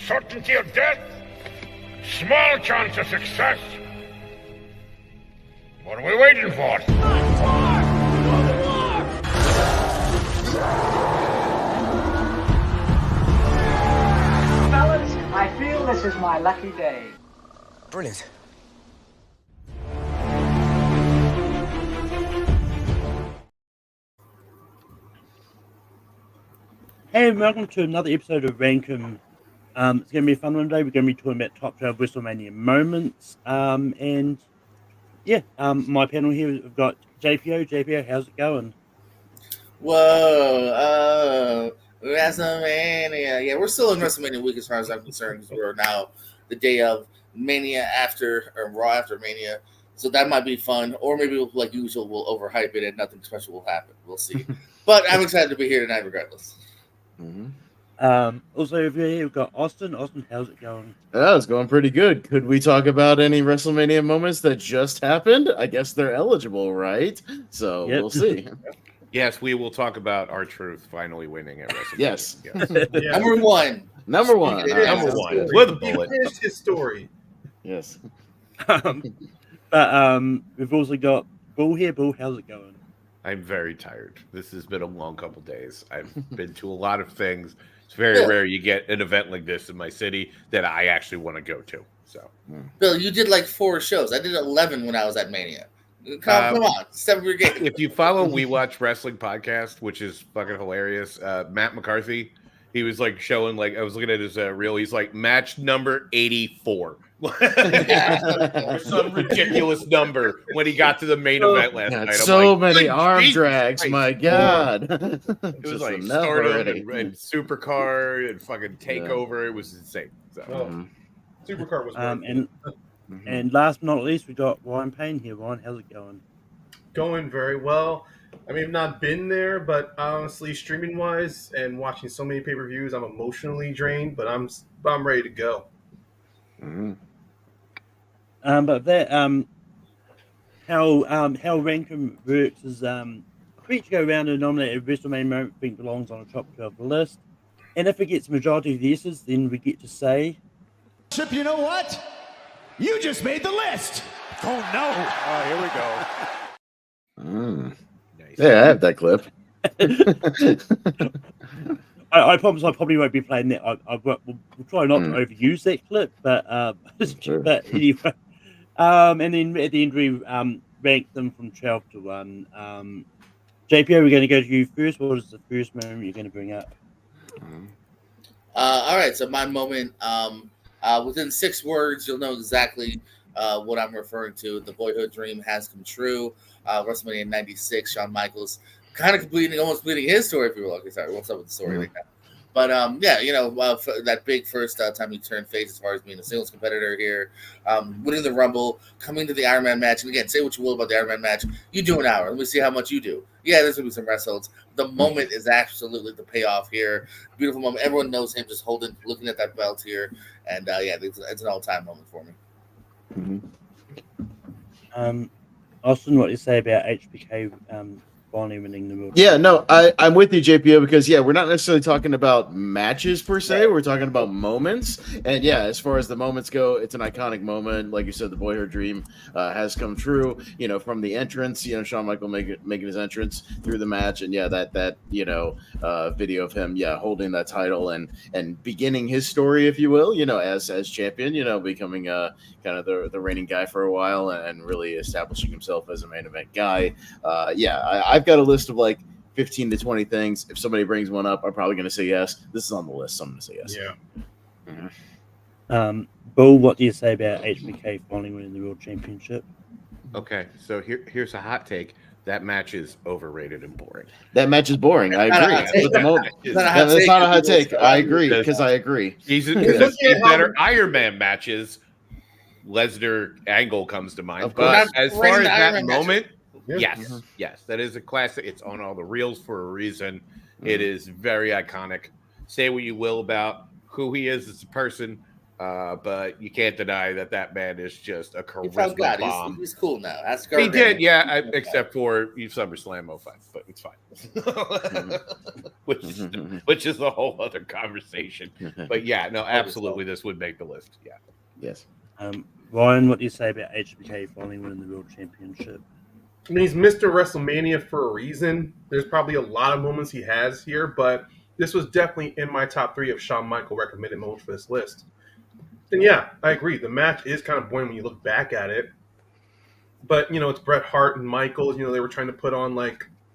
Certainty of death, small chance of success. What are we waiting for? Fellas, I feel this is my lucky day. Brilliant. Hey, and welcome to another episode of Rankum. It's going to be a fun one today. We're going to be talking about top 12 Wrestlemania moments. My panel here, we've got JPO. JPO, how's it going? Whoa, WrestleMania. Yeah, we're still in WrestleMania week as far as I'm concerned, because we're now the day of Mania after, or Raw after Mania. So that might be fun. Or maybe, like usual, we'll overhype it and nothing special will happen. We'll see. But I'm excited to be here tonight regardless. Mm-hmm. Also over here, we've got Austin. Austin, how's it going? Oh, it's going pretty good. Could we talk about any WrestleMania moments that just happened? I guess they're eligible, right? So We'll see. Yes, we will talk about R-Truth finally winning at WrestleMania. Yes. Yeah. Number one. Number one with a bullet. He finished his story. Yes. We've also got Bull here. Bull, how's it going? I'm very tired. This has been a long couple days. I've been to a lot of things. It's very rare you get an event like this in my city that I actually want to go to. So, Bill, you did like 4 shows. I did 11 when I was at Mania. Come on, step up your game. If you follow We Watch Wrestling podcast, which is fucking hilarious, Matt McCarthy, he was like showing, like I was looking at his reel. He's like match number 84. Some ridiculous number when he got to the main event last night. So many arm drags, my God. It was like Stardom and Supercard and fucking Takeover. It was insane. So. Supercard was and last but not least, we got Ryan Payne here. Ryan, how's it going? going very well. I mean, I've not been there, but honestly, streaming wise and watching so many pay-per-views, I'm emotionally drained, but I'm ready to go. Mm-hmm. How Rankum works is for each go round and nominate a WrestleMania moment I think belongs on a top 12 list, and if it gets majority of the yeses, then we get to say, Chip, you know what? You just made the list. Oh no! Oh, here we go. Nice. Yeah, I have that clip. I promise I probably won't be playing that. We'll try not to overuse that clip, but Sure. but anyway. And then at the end we rank them from 12 to 1. JP, we're going to go to you first. What is the first moment you're going to bring up? All right, so my moment, within 6 words, you'll know exactly what I'm referring to. The boyhood dream has come true. WrestleMania 96, Shawn Michaels kind of almost completing his story, if you will. Okay, sorry, what's up with the story like that? But yeah, you know, that big first time he turned face as far as being a singles competitor here, winning the Rumble, coming to the Iron Man match, and again, say what you will about the Iron Man match, you do an hour. Let me see how much you do. Yeah, there's gonna be some wrestles. The moment is absolutely the payoff here. Beautiful moment. Everyone knows him just looking at that belt here, and yeah, it's an all-time moment for me. Austin, what do you say about HBK finally winning the World? Yeah, no, I'm with you, JPO, because we're not necessarily talking about matches per se. We're talking about moments, and yeah, as far as the moments go, it's an iconic moment. Like you said, the boyhood dream has come true. You know, from the entrance, you know, Shawn Michaels making his entrance through the match, and yeah, that you know, video of him, holding that title and beginning his story, if you will, you know, as champion, you know, becoming kind of the reigning guy for a while and really establishing himself as a main event guy. I've got a list of like 15 to 20 things. If somebody brings one up, I'm probably going to say yes. This is on the list, so I'm going to say yes. Yeah. Bull, what do you say about HBK finally winning the World Championship? Okay, so here's a hot take. That match is overrated and boring. That match is boring. I agree. That's not a hot take. I agree because I agree. He's better Iron Man matches. Lesnar Angle comes to mind. But as far as that moment, yes, that is a classic. It's on all the reels for a reason. It is very iconic. Say what you will about who he is as a person. But you can't deny that man is just a He found charisma God. bomb. He's cool now. That's He did, yeah, except for SummerSlam 05, but it's fine. which is a whole other conversation. But yeah, no, absolutely, this would make the list. Yeah. Yes. Ryan, what do you say about HBK finally winning the World Championship? I mean, he's Mr. WrestleMania for a reason. There's probably a lot of moments he has here, but this was definitely in my top 3 of Shawn Michael recommended moments for this list. And yeah, I agree. The match is kind of boring when you look back at it. But, it's Bret Hart and Michaels. They were trying to put on,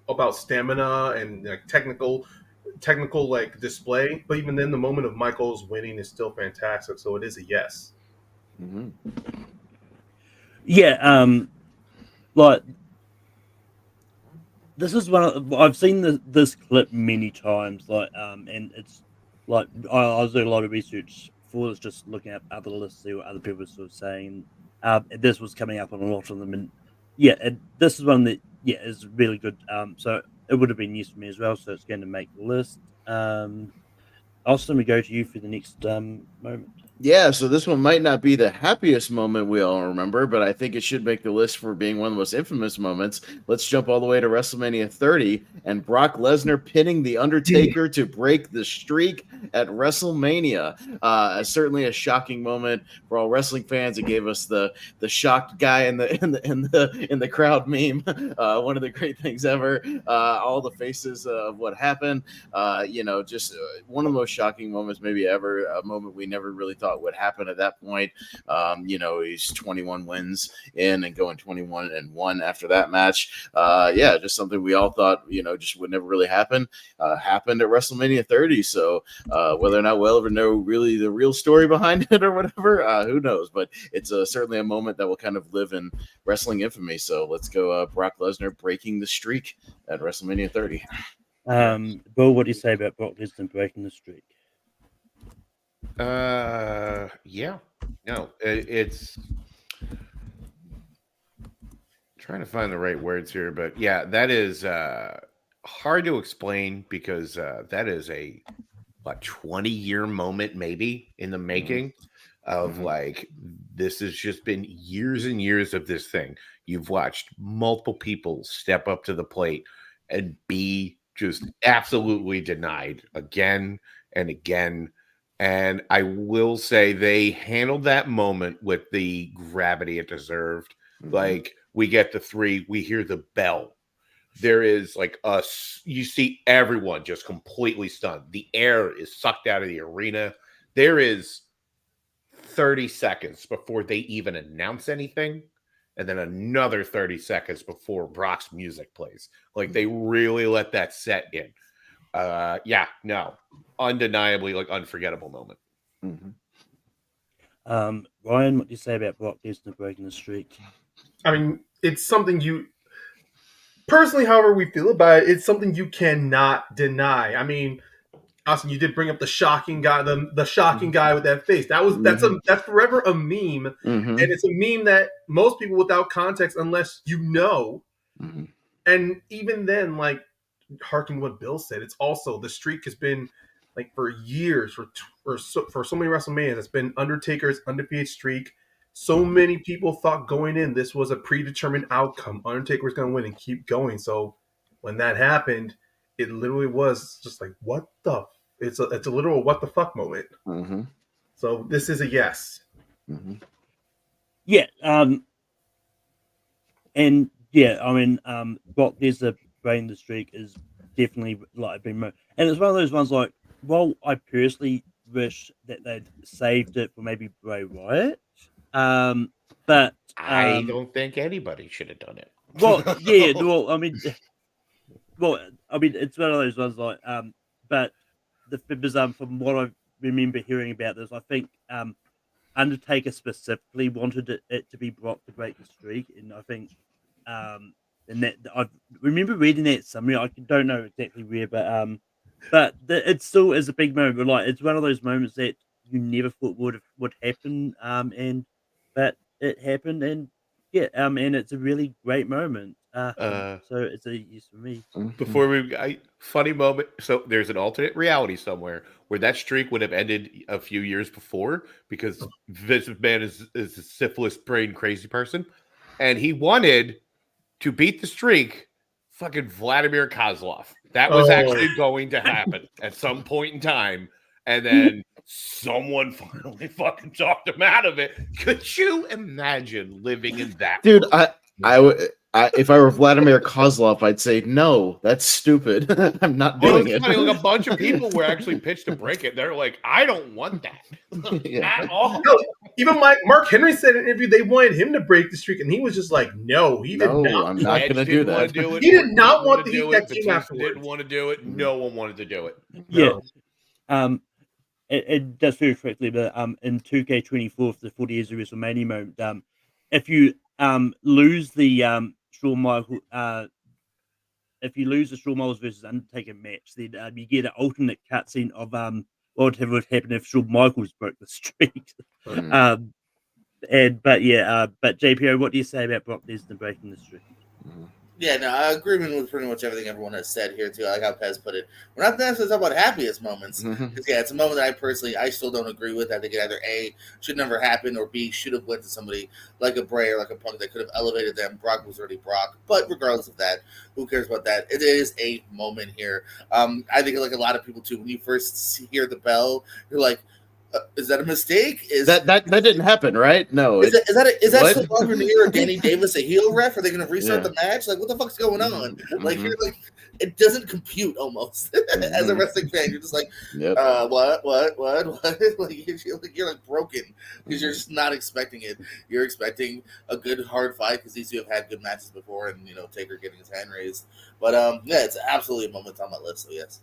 about stamina and, technical, display. But even then, the moment of Michaels winning is still fantastic. So it is a yes. Mm-hmm. Yeah, this is I've seen this clip many times, and it's I was doing a lot of research for this, just looking at other lists, see what other people were sort of saying. This was coming up on a lot of them, and this is one that is really good. So it would have been yes for me as well. So it's going to make the list. Austin, we go to you for the next moment. Yeah, so this one might not be the happiest moment we all remember, but I think it should make the list for being one of the most infamous moments. Let's jump all the way to WrestleMania 30 and Brock Lesnar pinning The Undertaker to break the streak at WrestleMania. Certainly a shocking moment for all wrestling fans. It gave us the shocked guy in the crowd meme. One of the great things ever. All the faces of what happened. Just one of the most shocking moments maybe ever. A moment we never really thought would happen at that point. He's 21 wins in and going 21-1 after that match. Just something we all thought, just would never really happen. Happened at WrestleMania 30. So whether or not we'll ever know really the real story behind it or whatever, who knows? But it's certainly a moment that will kind of live in wrestling infamy. So let's go Brock Lesnar breaking the streak at WrestleMania 30. Bill, what do you say about Brock Lesnar breaking the streak? It's trying to find the right words here, but yeah, that is hard to explain because that is a 20-year moment maybe in the making of this has just been years and years of this thing. You've watched multiple people step up to the plate and be just absolutely denied again and again. And I will say they handled that moment with the gravity it deserved. We get the 3, we hear the bell. There is you see everyone just completely stunned. The air is sucked out of the arena. There is 30 seconds before they even announce anything. And then another 30 seconds before Brock's music plays. They really let that set in. Undeniably unforgettable moment. Ryan, what do you say about Brock Lesnar breaking the streak? I mean, it's something you personally, however we feel about it, it's something you cannot deny. I mean, Austin, you did bring up the shocking guy, the shocking guy with that face. That's forever a meme, and it's a meme that most people without context, unless you know, and even then, harking what Bill said, it's also the streak has been for years for so many WrestleManias. It's been Undertaker's undefeated streak. So many people thought going in this was a predetermined outcome. Undertaker was going to win and keep going. So when that happened, it literally was just what the. It's a literal what the fuck moment. So this is a yes. Yeah. And yeah, I mean, Brock Lesnar breaking the streak is definitely been, and it's one of those ones I personally wish that they'd saved it for maybe Bray Wyatt. But I don't think anybody should have done it. Well, yeah. Well, I mean, it's one of those ones but because from what I remember hearing about this, I think Undertaker specifically wanted it to be Brock to break the streak, and I think and that I remember reading that somewhere. I don't know exactly where, but it still is a big moment. It's one of those moments that you never thought would happen, but it happened, and and it's a really great moment. So it's a yes for me. Before funny moment. So there's an alternate reality somewhere where that streak would have ended a few years before because Vince McMahon is a syphilis brain crazy person, and he wanted to beat the streak. Fucking Vladimir Kozlov. That was actually going to happen at some point in time, and then someone finally fucking talked him out of it. Could you imagine living in that? Dude, if I were Vladimir Kozlov, I'd say no. That's stupid. I'm not doing it. Funny, like a bunch of people were actually pitched to break it. They're like, I don't want that at all. No, even Mark Henry said in an interview they wanted him to break the streak, and he was just like, "No, he did not. I'm not going to do that." He did not want to do that team afterwards. Didn't want to do it. No one wanted to do it. Yeah. It does very correctly, but in 2K24 for the 40 years of WrestleMania moment, if you lose the Shawn Michaels, if you lose the Shawn Michaels versus Undertaker match, then you get an alternate cutscene of what would happen if Shawn Michaels broke the streak. But JPO, what do you say about Brock Lesnar breaking the streak? Yeah, no, I agree with pretty much everything everyone has said here too. I like how Pez put it. We're not necessarily talking about happiest moments. Yeah, it's a moment that I still don't agree with. I think it either A, should never happen, or B, should have went to somebody like a Bray or like a Punk that could have elevated them. Brock was already Brock. But regardless of that, who cares about that? It is a moment here. I think like a lot of people too, when you first hear the bell, you're like, is that a mistake? That didn't happen, right? No. Is that Sylvain Grenier or Danny Davis a heel ref? Are they going to restart the match? Like, what the fuck's going on? Like, you're like, it doesn't compute almost. As a wrestling fan, you're just like, what? Like, you're like broken because you're just not expecting it. You're expecting a good hard fight because these two have had good matches before, and Taker getting his hand raised. But yeah, it's absolutely a moment on my list. So yes,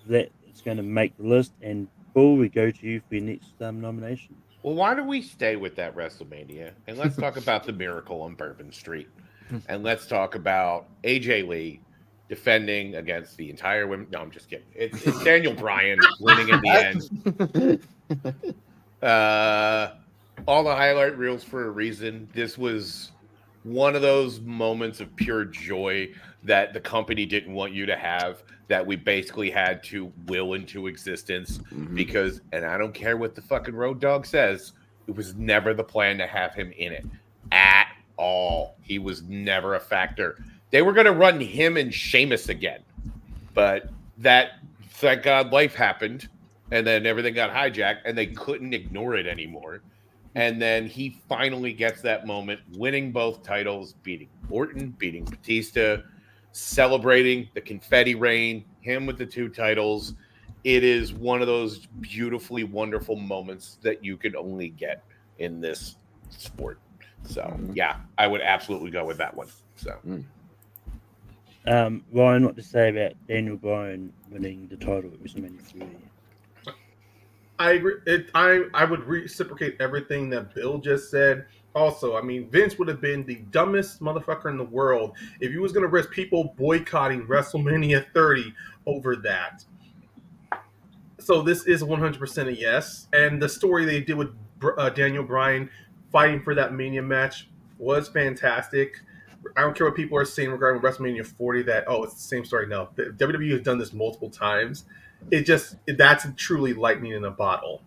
that's going to make the list. And Paul, we go to you for your next nomination. Well, why don't we stay with that WrestleMania and let's talk about the Miracle on Bourbon Street, and let's talk about AJ Lee defending against the entire women. No, I'm just kidding. It's Daniel Bryan winning in the end. All the highlight reels for a reason. This was one of those moments of pure joy that the company didn't want you to have, that we basically had to will into existence because, and I don't care what the fucking Road Dogg says, it was never the plan to have him in it at all. He was never a factor. They were going to run him and Sheamus again, but thank God, life happened, and then everything got hijacked, and they couldn't ignore it anymore. And then he finally gets that moment, winning both titles, beating Orton, beating Batista, celebrating the confetti rain, him with the 2 titles. It is one of those beautifully wonderful moments that you could only get in this sport. So, yeah, I would absolutely go with that one. So, Ryan, what to say about Daniel Bryan winning the title at WrestleMania 3? I agree. I would reciprocate everything that Bill just said. Also, I mean, Vince would have been the dumbest motherfucker in the world if he was going to risk people boycotting WrestleMania 30 over that. So this is 100% a yes. And the story they did with Daniel Bryan fighting for that Mania match was fantastic. I don't care what people are saying regarding WrestleMania 40 that, it's the same story. No, WWE has done this multiple times. That's truly lightning in a bottle.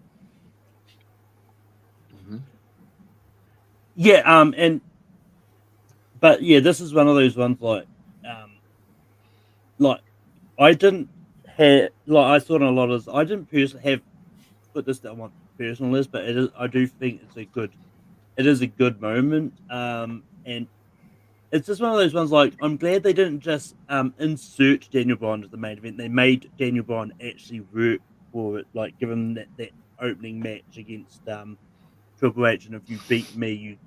Yeah, but this is one of those ones like I didn't have, like I thought on a lot of this, I didn't have put this down on my personal list, but I do think it is a good moment, and it's just one of those ones like I'm glad they didn't just insert Daniel Bryan as the main event. They made Daniel Bryan actually work for it, like give him that opening match against Triple H, and if you beat me,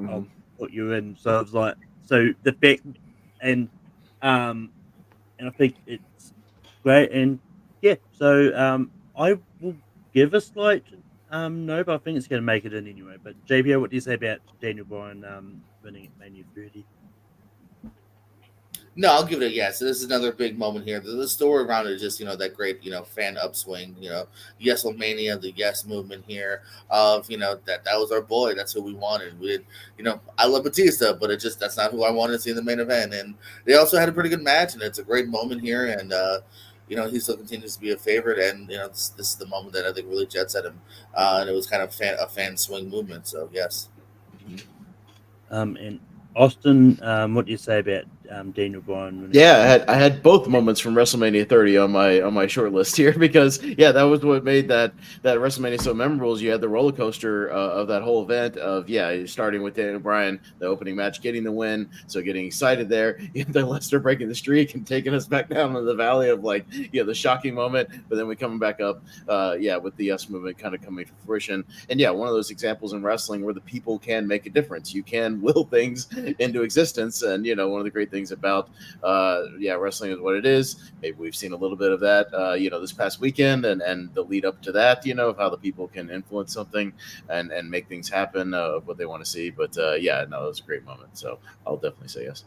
I'll put you in. So I was like, so the fact, and I think it's great, and yeah, so I will give a slight no, but I think it's going to make it in anyway. But JBO, what do you say about Daniel Bryan winning at Mania 30? No, I'll give it a yes. This is another big moment here. The story around it is just, that great, fan upswing, Wrestlemania, the yes movement here of, that was our boy. That's who we wanted. I love Batista, but that's not who I wanted to see in the main event. And they also had a pretty good match, and it's a great moment here. And, he still continues to be a favorite. And, this is the moment that I think really jets at him. And it was kind of a fan swing movement. So, yes. And Austin, what do you say about Daniel Bryan? Yeah, I had both moments from WrestleMania 30 on my short list here because that was what made that WrestleMania so memorable. Is you had the roller coaster of that whole event of starting with Daniel Bryan, the opening match, getting the win, so getting excited there. You had the Lesnar breaking the streak and taking us back down into the valley of the shocking moment, but then we coming back up, with the yes movement kind of coming to fruition. And one of those examples in wrestling where the people can make a difference. You can will things into existence, and one of the great things about wrestling is what it is. Maybe we've seen a little bit of that this past weekend and the lead up to that, of how the people can influence something and make things happen of what they want to see. But it was a great moment, so I'll definitely say yes.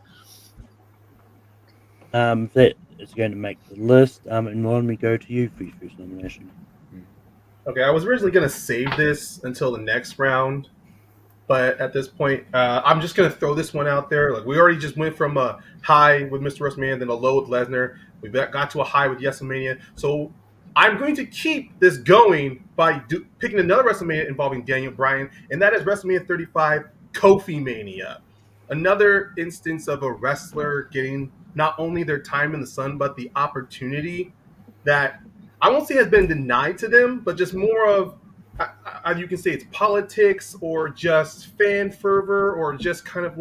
That is going to make the list, and let me go to you for your first nomination. Okay, I was originally going to save this until the next round, but at this point, I'm just going to throw this one out there. We already just went from a high with Mr. WrestleMania, then a low with Lesnar. We got to a high with WrestleMania. So I'm going to keep this going by picking another WrestleMania involving Daniel Bryan, and that is WrestleMania 35, Kofi Mania. Another instance of a wrestler getting not only their time in the sun, but the opportunity that I won't say has been denied to them, but just more of, you can say it's politics or just fan fervor or just kind of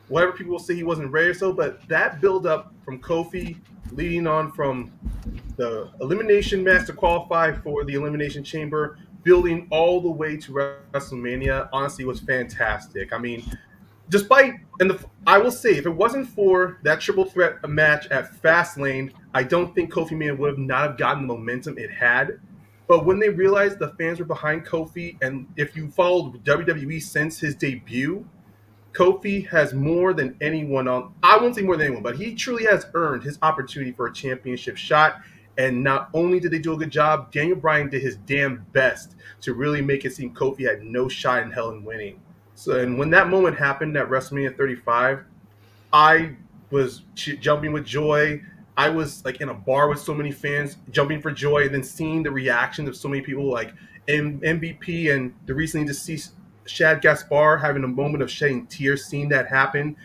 whatever people will say he wasn't ready or so. But that build up from Kofi leading on from the elimination match to qualify for the Elimination Chamber, building all the way to WrestleMania, honestly was fantastic. I mean, I will say, if it wasn't for that triple threat match at Fastlane, I don't think Kofi Mania would not have gotten the momentum it had. But when they realized the fans were behind Kofi, and if you followed WWE since his debut, Kofi has more than anyone I won't say more than anyone, but he truly has earned his opportunity for a championship shot. And not only did they do a good job, Daniel Bryan did his damn best to really make it seem Kofi had no shot in hell in winning. So, and when that moment happened at WrestleMania 35, I was jumping with joy. I was in a bar with so many fans jumping for joy, and then seeing the reaction of so many people like MVP and the recently deceased Shad Gaspar having a moment of shedding tears, seeing that happen.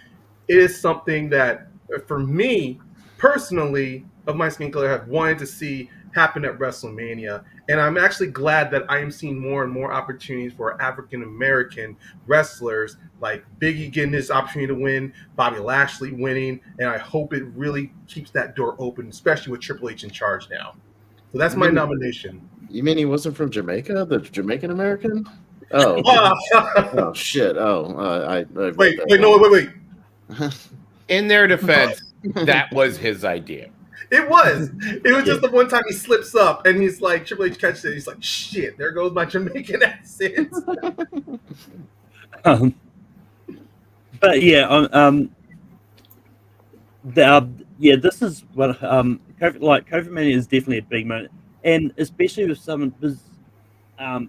It is something that, for me personally, of my skin color, have wanted to see happen at WrestleMania. And I'm actually glad that I am seeing more and more opportunities for African American wrestlers, like Biggie getting this opportunity to win, Bobby Lashley winning, and I hope it really keeps that door open, especially with Triple H in charge now. So that's my nomination. You mean he wasn't from Jamaica, the Jamaican American? Oh, oh shit! Oh, wait. In their defense, that was his idea. It was. It was just the one time he slips up and he's like, Triple H catches it. He's like, shit, there goes my Jamaican accent. But this is what Kofi Mania is definitely a big moment, and especially with someone,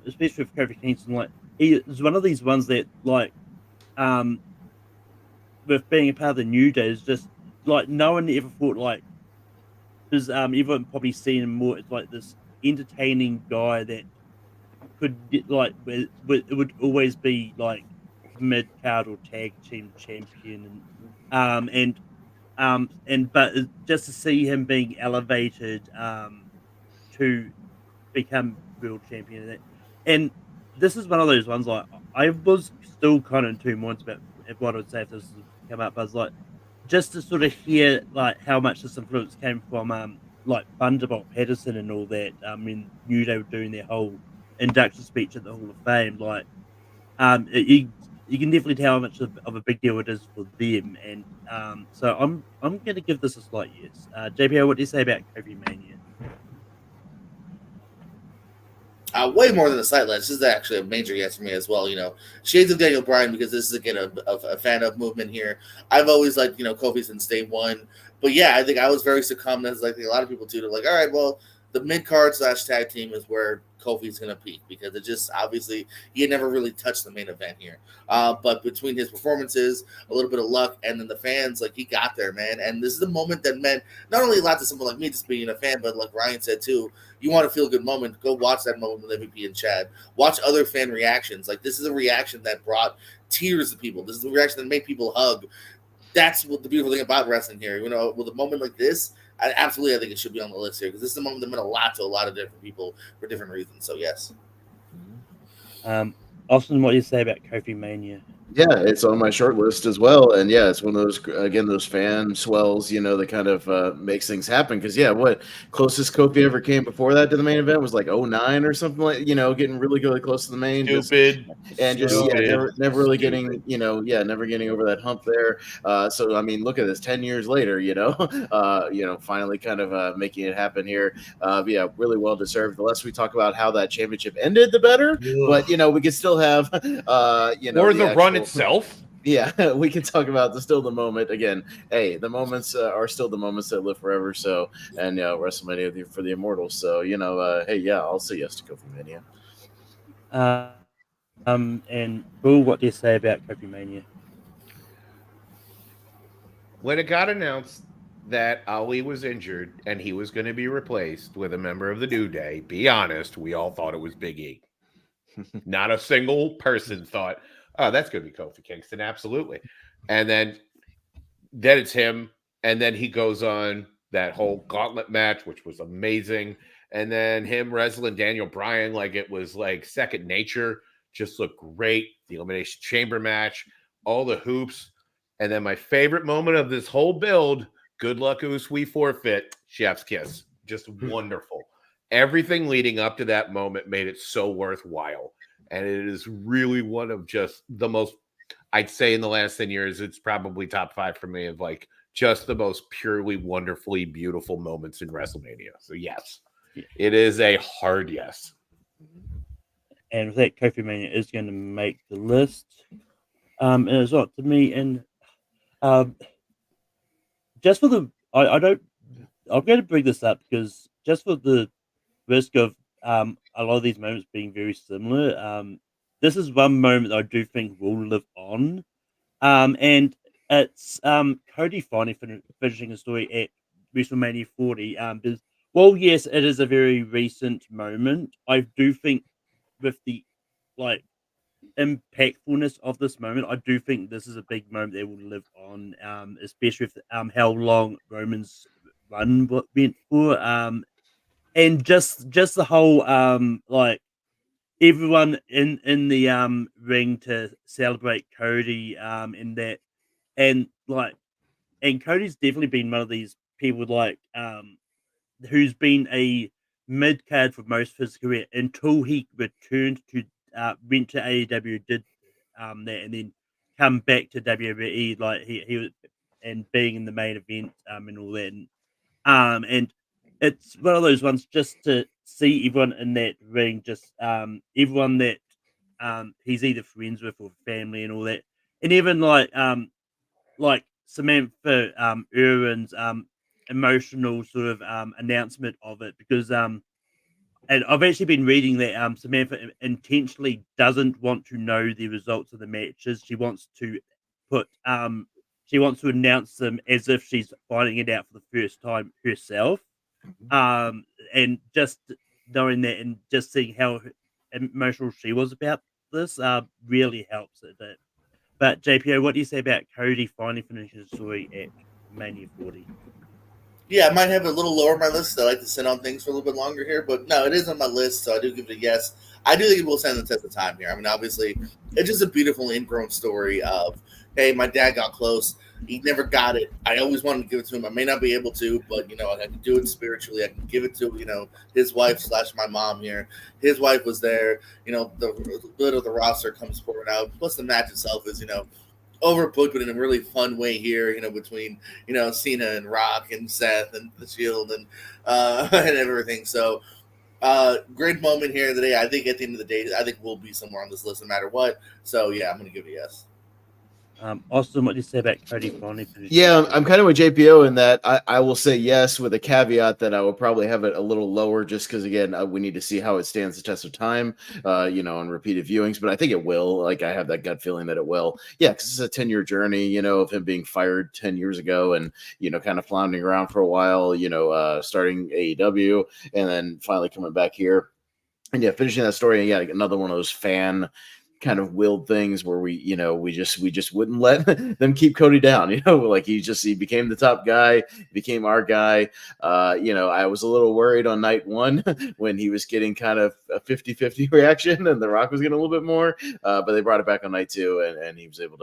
especially with Kofi Kingston, he is one of these ones that with being a part of the New Day is just no one ever thought because everyone probably seen him more as this entertaining guy that could get it would always be mid card or tag team champion, but just to see him being elevated to become world champion, and this is one of those ones I was still kind of in two minds about what I would say if this come up. I was just to sort of hear how much this influence came from Thunderbolt Patterson and all that. When New Day were doing their whole induction speech at the Hall of Fame, you can definitely tell how much of a big deal it is for them. And so I'm going to give this a slight yes. JPL, what do you say about Kofi Mania? Way more than a slight yes. This is actually a major yes for me as well. Shades of Daniel Bryan, because this is again a fan of movement here. I've always liked Kofi since day one, but yeah, I think I was very succumbed, as I think a lot of people do, to like, all right, well, the mid card / tag team is where Kofi's going to peak, because it just obviously he had never really touched the main event here. But between his performances, a little bit of luck, and then the fans, like, he got there, man. And this is the moment that meant not only a lot to someone like me just being a fan, but like Ryan said too, you want to feel a good moment, go watch that moment with MVP and Chad. Watch other fan reactions. Like, this is a reaction that brought tears to people. This is a reaction that made people hug. That's what the beautiful thing about wrestling here. With a moment like this, I think it should be on the list here, because this is a moment that meant a lot to a lot of different people for different reasons. So yes. Austin, what do you say about Kofi Mania? Yeah, it's on my short list as well. And yeah, it's one of those fan swells, that kind of makes things happen. Because what closest Kofi ever came before that to the main event was like 2009 or something, like, getting really, really close to the main. Never really getting, never getting over that hump there. So I mean, look at this, 10 years later, finally kind of making it happen here. Yeah, really well deserved. The less we talk about how that championship ended, the better. But we could still have or the run itself. Yeah, we can talk about the moment again. Hey, the moments are still the moments that live forever. So, and WrestleMania for the immortals. So, hey, yeah, I'll say yes to Kofi Mania. And Bull, what do you say about Kofi Mania? When it got announced that Ali was injured and he was going to be replaced with a member of the New Day, be honest, we all thought it was Big E. Not a single person thought, oh, that's going to be Kofi Kingston. Absolutely. And then it's him. And then he goes on that whole gauntlet match, which was amazing. And then him wrestling Daniel Bryan like it was like second nature, just looked great. The Elimination Chamber match, all the hoops. And then my favorite moment of this whole build, good luck Oos, we forfeit, Chef's kiss. Just wonderful. Everything leading up to that moment made it so worthwhile. And it is really one of just the most, I'd say in the last 10 years, it's probably top 5 for me of like just the most purely wonderfully beautiful moments in WrestleMania. So yes, it is a hard yes. And with that, Kofi Mania is going to make the list. And it's not to me. And just for the, I'm going to bring this up because just for the risk of a lot of these moments being very similar, this is one moment I do think will live on. And it's Cody finally finishing a story at WrestleMania 40. Well, yes, it is a very recent moment. I do think with the impactfulness of this moment, I do think this is a big moment that will live on, especially with how long Roman's run went for. And just the whole everyone in the ring to celebrate Cody in that, and Cody's definitely been one of these people who's been a mid card for most of his career until he returned to went to AEW, did that, and then come back to WWE, like he was, and being in the main event and all that, and it's one of those ones just to see everyone in that ring, just everyone that he's either friends with or family and all that, and even like Samantha Irwin's emotional sort of announcement of it, because and I've actually been reading that Samantha intentionally doesn't want to know the results of the matches. She wants to announce them as if she's finding it out for the first time herself. And just knowing that and just seeing how emotional she was about this really helps it. But JPO, what do you say about Cody finally finishing his story at Mania 40? Yeah, I might have it a little lower on my list. I like to sit on things for a little bit longer here, but no, it is on my list, so I do give it a yes. I do think it will stand the test of time here. I mean, obviously, it's just a beautiful ingrown story of, hey, my dad got close. He never got it. I always wanted to give it to him. I may not be able to, but, I can do it spiritually. I can give it to, his wife / my mom here. His wife was there. The bit of the roster comes forward out. Plus, the match itself is, overbooked, but in a really fun way here, between, Cena and Rock and Seth and the Shield and everything. So Great moment here today. I think at the end of the day, I think we'll be somewhere on this list no matter what. So yeah, I'm going to give it a yes. Austin, what do you say about Cody finally finishing? Yeah, I'm kind of with JPO in that I will say yes with a caveat that I will probably have it a little lower just because, again, we need to see how it stands the test of time, on repeated viewings. But I think it will. Like, I have that gut feeling that it will. Yeah, because it's a 10-year journey, of him being fired 10 years ago and, kind of floundering around for a while, starting AEW and then finally coming back here. And yeah, finishing that story. And yeah, another one of those fan kind of willed things where we just wouldn't let them keep Cody down, like he became the top guy, became our guy. I was a little worried on night one when he was getting kind of a 50-50 reaction and The Rock was getting a little bit more, but they brought it back on night two and he was able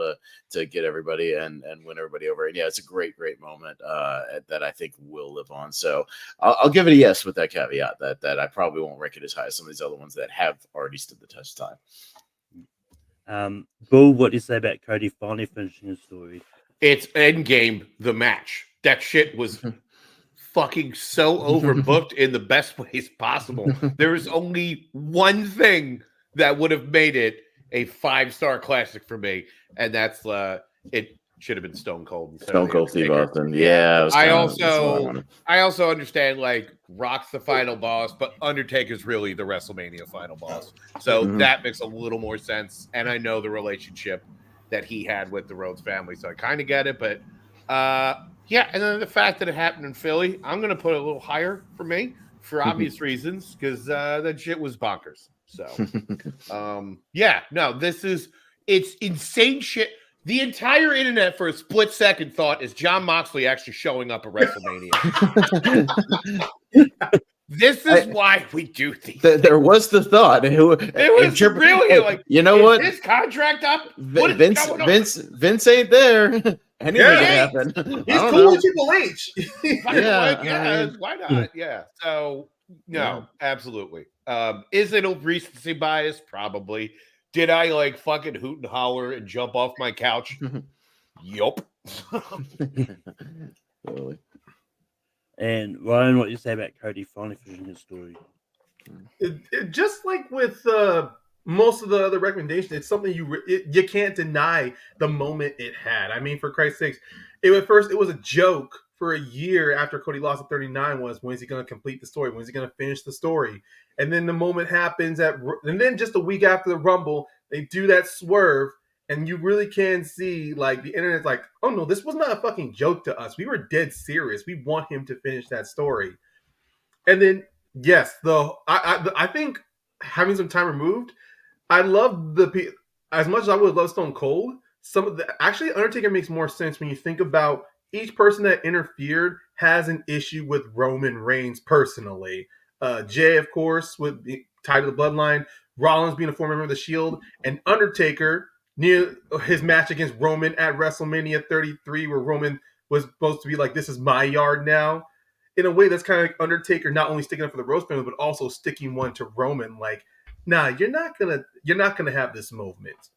to get everybody and win everybody over. And yeah, it's a great moment that I think will live on. So I'll give it a yes with that caveat that I probably won't rank it as high as some of these other ones that have already stood the test of time. Bull, what do you say about Cody finally finishing his story? It's Endgame, the match. That shit was fucking so overbooked in the best ways possible. There was only one thing that would have made it a 5-star classic for me, and that's it should have been Stone Cold. Stone Cold Steve Austin. Yeah. I also understand, like, Rock's the final boss, but Undertaker's really the WrestleMania final boss. So that makes a little more sense. And I know the relationship that he had with the Rhodes family, so I kind of get it. But yeah, and then the fact that it happened in Philly, I'm going to put it a little higher for me for obvious reasons, because that shit was bonkers. So yeah, no, it's insane shit. The entire internet for a split second thought, is Jon Moxley actually showing up at WrestleMania? This is why we do these. There was the thought. It was really like, what? His contract up? Vince ain't there. Anything can happen. He's cool with Triple H. Why not? Yeah. So no, absolutely. Is it a recency bias? Probably. Did I like fucking hoot and holler and jump off my couch? Yup. Totally. And Ryan, what do you say about Cody finally finishing his story? Just like with most of the other recommendations, it's something you can't deny the moment it had. I mean, for Christ's sakes, at first it was a joke for a year after Cody lost at 39 was, when is he going to complete the story? When is he going to finish the story? And then the moment happens and then just a week after the Rumble, they do that swerve, and you really can see, like, the internet's like, oh no, this was not a fucking joke to us. We were dead serious. We want him to finish that story. And then, yes, I think having some time removed, I love as much as I would love Stone Cold, actually Undertaker makes more sense when you think about each person that interfered has an issue with Roman Reigns personally. Jay, of course, would be tied to the bloodline. Rollins being a former member of the Shield, and Undertaker near his match against Roman at WrestleMania 33, where Roman was supposed to be like, "This is my yard now." In a way, that's kind of like Undertaker not only sticking up for the Rhodes family, but also sticking one to Roman. Like, nah, you're not gonna have this movement.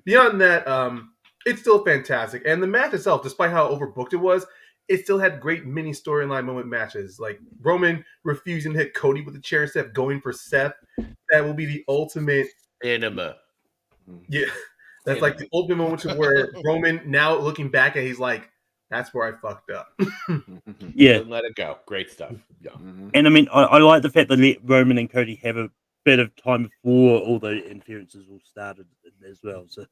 Beyond that, it's still fantastic, and the match itself, despite how overbooked it was, it still had great mini storyline moment matches, like Roman refusing to hit Cody with the chair instead of going for Seth. That will be the ultimate enema. Yeah, that's like the ultimate moment where Roman, now looking back at, he's like, "That's where I fucked up." Yeah, let it go. Great stuff. Yeah, and I mean, I like the fact that let Roman and Cody have a bit of time before all the interferences all started as well. So,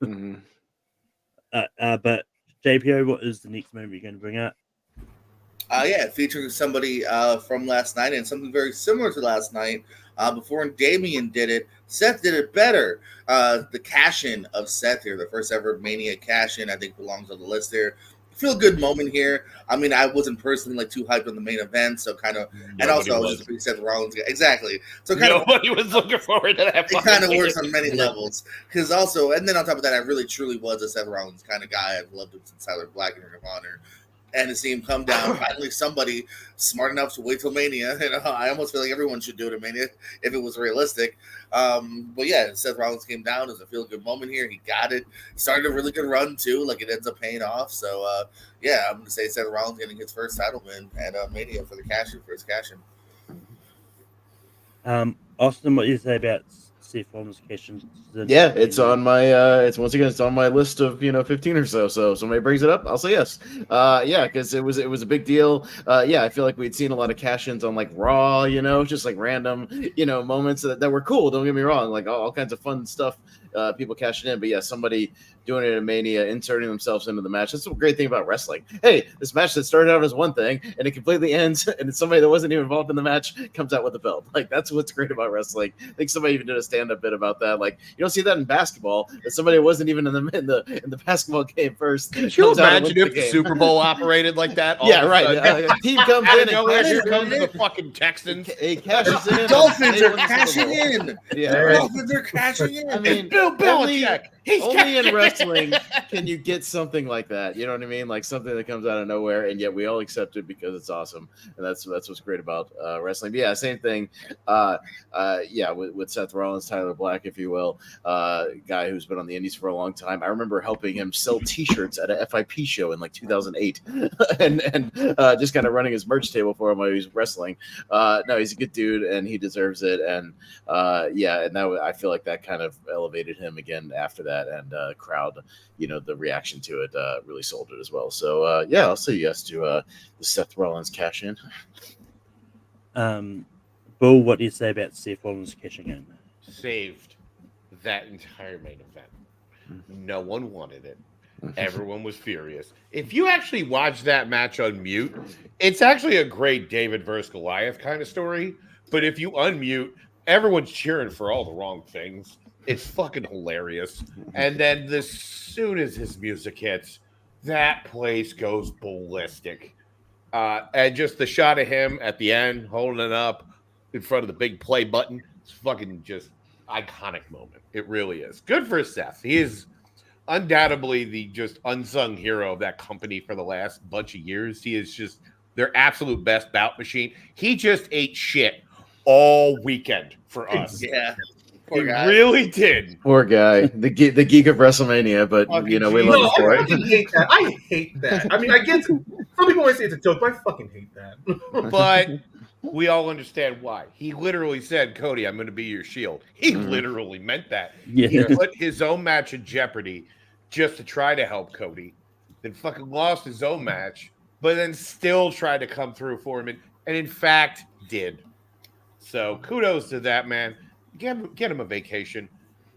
but JPO, what is the next movie you're going to bring up? Featuring somebody from last night and something very similar to last night. Before Damian did it, Seth did it better. The cash-in of Seth here, the first ever Mania cash-in, I think belongs on the list there. Feel good moment here. I mean, I wasn't personally too hyped on the main event, so kind of, and also I was just a big Seth Rollins guy. Exactly. So nobody was looking forward to that. It kind of works on many levels, because also, and then on top of that, I really truly was a Seth Rollins kind of guy. I've loved him since Tyler Black and Ring of Honor. And to see him come down, finally somebody smart enough to wait till Mania. I almost feel like everyone should do it at Mania if it was realistic. But yeah, Seth Rollins came down. It was a feel-good moment here. He got it. Started a really good run, too. Like, it ends up paying off. So, I'm going to say Seth Rollins getting his first title win at Mania for his cash-in. Austin, what do you say about Seth Rollins cashing? Yeah, it's on my it's on my list of 15 or so. So somebody brings it up, I'll say yes. Yeah, because it was a big deal. Yeah, I feel like we'd seen a lot of cash-ins on like Raw, just like random moments that were cool. Don't get me wrong, like all kinds of fun stuff. People cashing in, but yeah, somebody doing it at Mania, inserting themselves into the match. That's the great thing about wrestling. Hey, this match that started out as one thing and it completely ends, and it's somebody that wasn't even involved in the match comes out with the belt. Like that's what's great about wrestling. I think somebody even did a stand-up bit about that. Like you don't see that in basketball. That somebody wasn't even in the basketball game first. Could you imagine if the Super Bowl operated like that? Yeah, right. A team comes in and here comes the fucking Texans. He cashes in. Dolphins are cashing in. Yeah, right. Dolphins are cashing in. I mean, Bill Belichick. Only in wrestling can you get something like that. You know what I mean? Like something that comes out of nowhere, and yet we all accept it because it's awesome, and that's what's great about wrestling. But yeah, same thing. Yeah, with Seth Rollins, Tyler Black, if you will, guy who's been on the Indies for a long time. I remember helping him sell T-shirts at a FIP show in like 2008, and just kind of running his merch table for him while he was wrestling. No, he's a good dude, and he deserves it. And yeah, and that I feel like that kind of elevated him again after that. And crowd, the reaction to it really sold it as well. So yeah, I'll say yes to the Seth Rollins cash in. Bull, what do you say about Seth Rollins cashing in? Saved that entire main event. No one wanted it. Everyone was furious. If you actually watch that match on mute, it's actually a great David versus Goliath kind of story. But if you unmute, everyone's cheering for all the wrong things. It's fucking hilarious. And then as soon as his music hits, that place goes ballistic. And just the shot of him at the end, holding it up in front of the big play button, it's fucking just iconic moment. It really is. Good for Seth. He is undoubtedly the just unsung hero of that company for the last bunch of years. He is just their absolute best bout machine. He just ate shit all weekend for us. Yeah. He really did. Poor guy, the geek of WrestleMania, but we love him for it. I hate that. I mean, I get some people might say it's a joke, but I fucking hate that. But we all understand why. He literally said, "Cody, I'm going to be your shield." He literally meant that. Yeah. He put his own match in jeopardy just to try to help Cody, then fucking lost his own match, but then still tried to come through for him, and in fact did. So kudos to that man. Get him a vacation,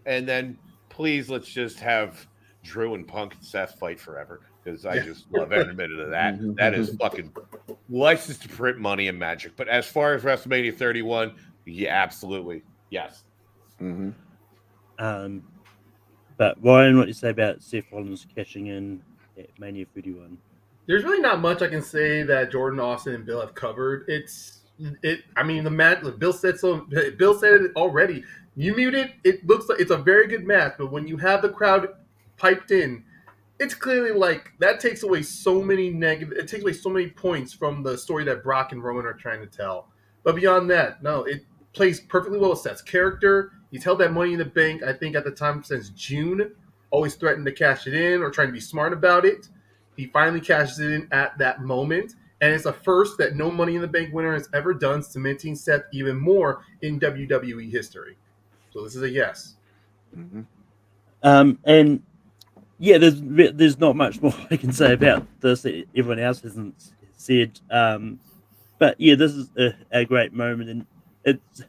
and then please let's just have Drew and Punk and Seth fight forever, because I just love every minute of that. That is fucking license to print money and magic. But as far as WrestleMania 31, yeah, absolutely, yes. But Ryan, what do you say about Seth Rollins cashing in at Mania 31? There's really not much I can say that Jordan, Austin, and Bill have covered. I mean, the match. Bill said so. Bill said it already. You mute it. It looks like it's a very good match, but when you have the crowd piped in, it's clearly like that takes away so many negative. It takes away so many points from the story that Brock and Roman are trying to tell. But beyond that, no, it plays perfectly well with Seth's character. He's held that Money in the Bank, I think, at the time since June. Always threatened to cash it in or trying to be smart about it. He finally cashes it in at that moment. And it's a first that no Money in the Bank winner has ever done, cementing Seth even more in WWE history. So this is a yes. And yeah, there's not much more I can say about this that everyone else hasn't said. But yeah, this is a great moment, and it's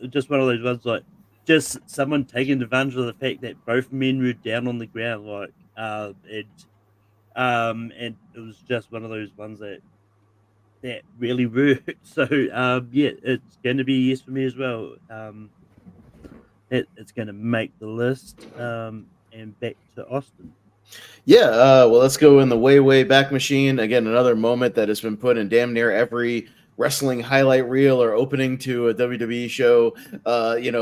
just one of those ones like just someone taking advantage of the fact that both men were down on the ground, and it was just one of those ones that really worked. So yeah, it's going to be a yes for me as well. It's going to make the list. And back to Austin. Yeah, well, let's go in the way back machine again. Another moment that has been put in damn near every wrestling highlight reel or opening to a WWE show,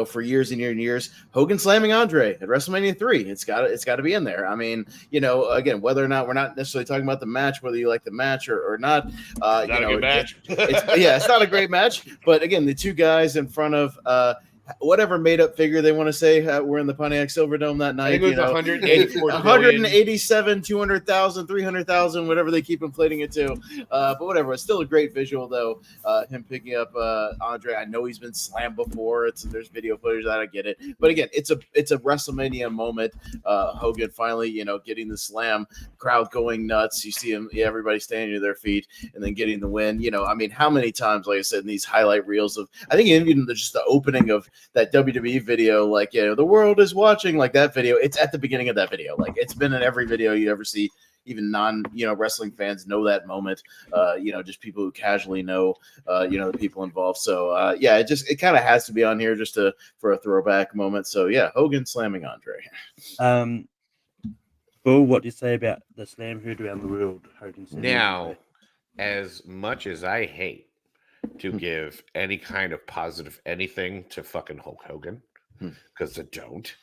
for years and years and years. Hogan slamming Andre at WrestleMania 3. It's got to be in there. I mean, again, whether or not we're not necessarily talking about the match, whether you like the match or not. Not a good match. It's not a great match. But again, the two guys in front of whatever made up figure they want to say we're in the Pontiac Silverdome that night. I think it was 187, 200,000, 300,000, whatever they keep inflating it to. But whatever, it's still a great visual though. Him picking up Andre. I know he's been slammed before. There's video footage that I get it, but again, it's a WrestleMania moment. Hogan finally, getting the slam, crowd going nuts. You see him, everybody standing to their feet, and then getting the win. I mean, how many times, like I said, in these highlight reels of, I think even just the opening of that WWE video, like, the world is watching, like that video, it's at the beginning of that video. Like, it's been in every video you ever see. Even wrestling fans know that moment, just people who casually know, the people involved. So, it kind of has to be on here just for a throwback moment. So, yeah, Hogan slamming Andre. Bull, what do you say about the slam heard around the world? Hogan now, as much as I hate to give any kind of positive anything to fucking Hulk Hogan, because I don't,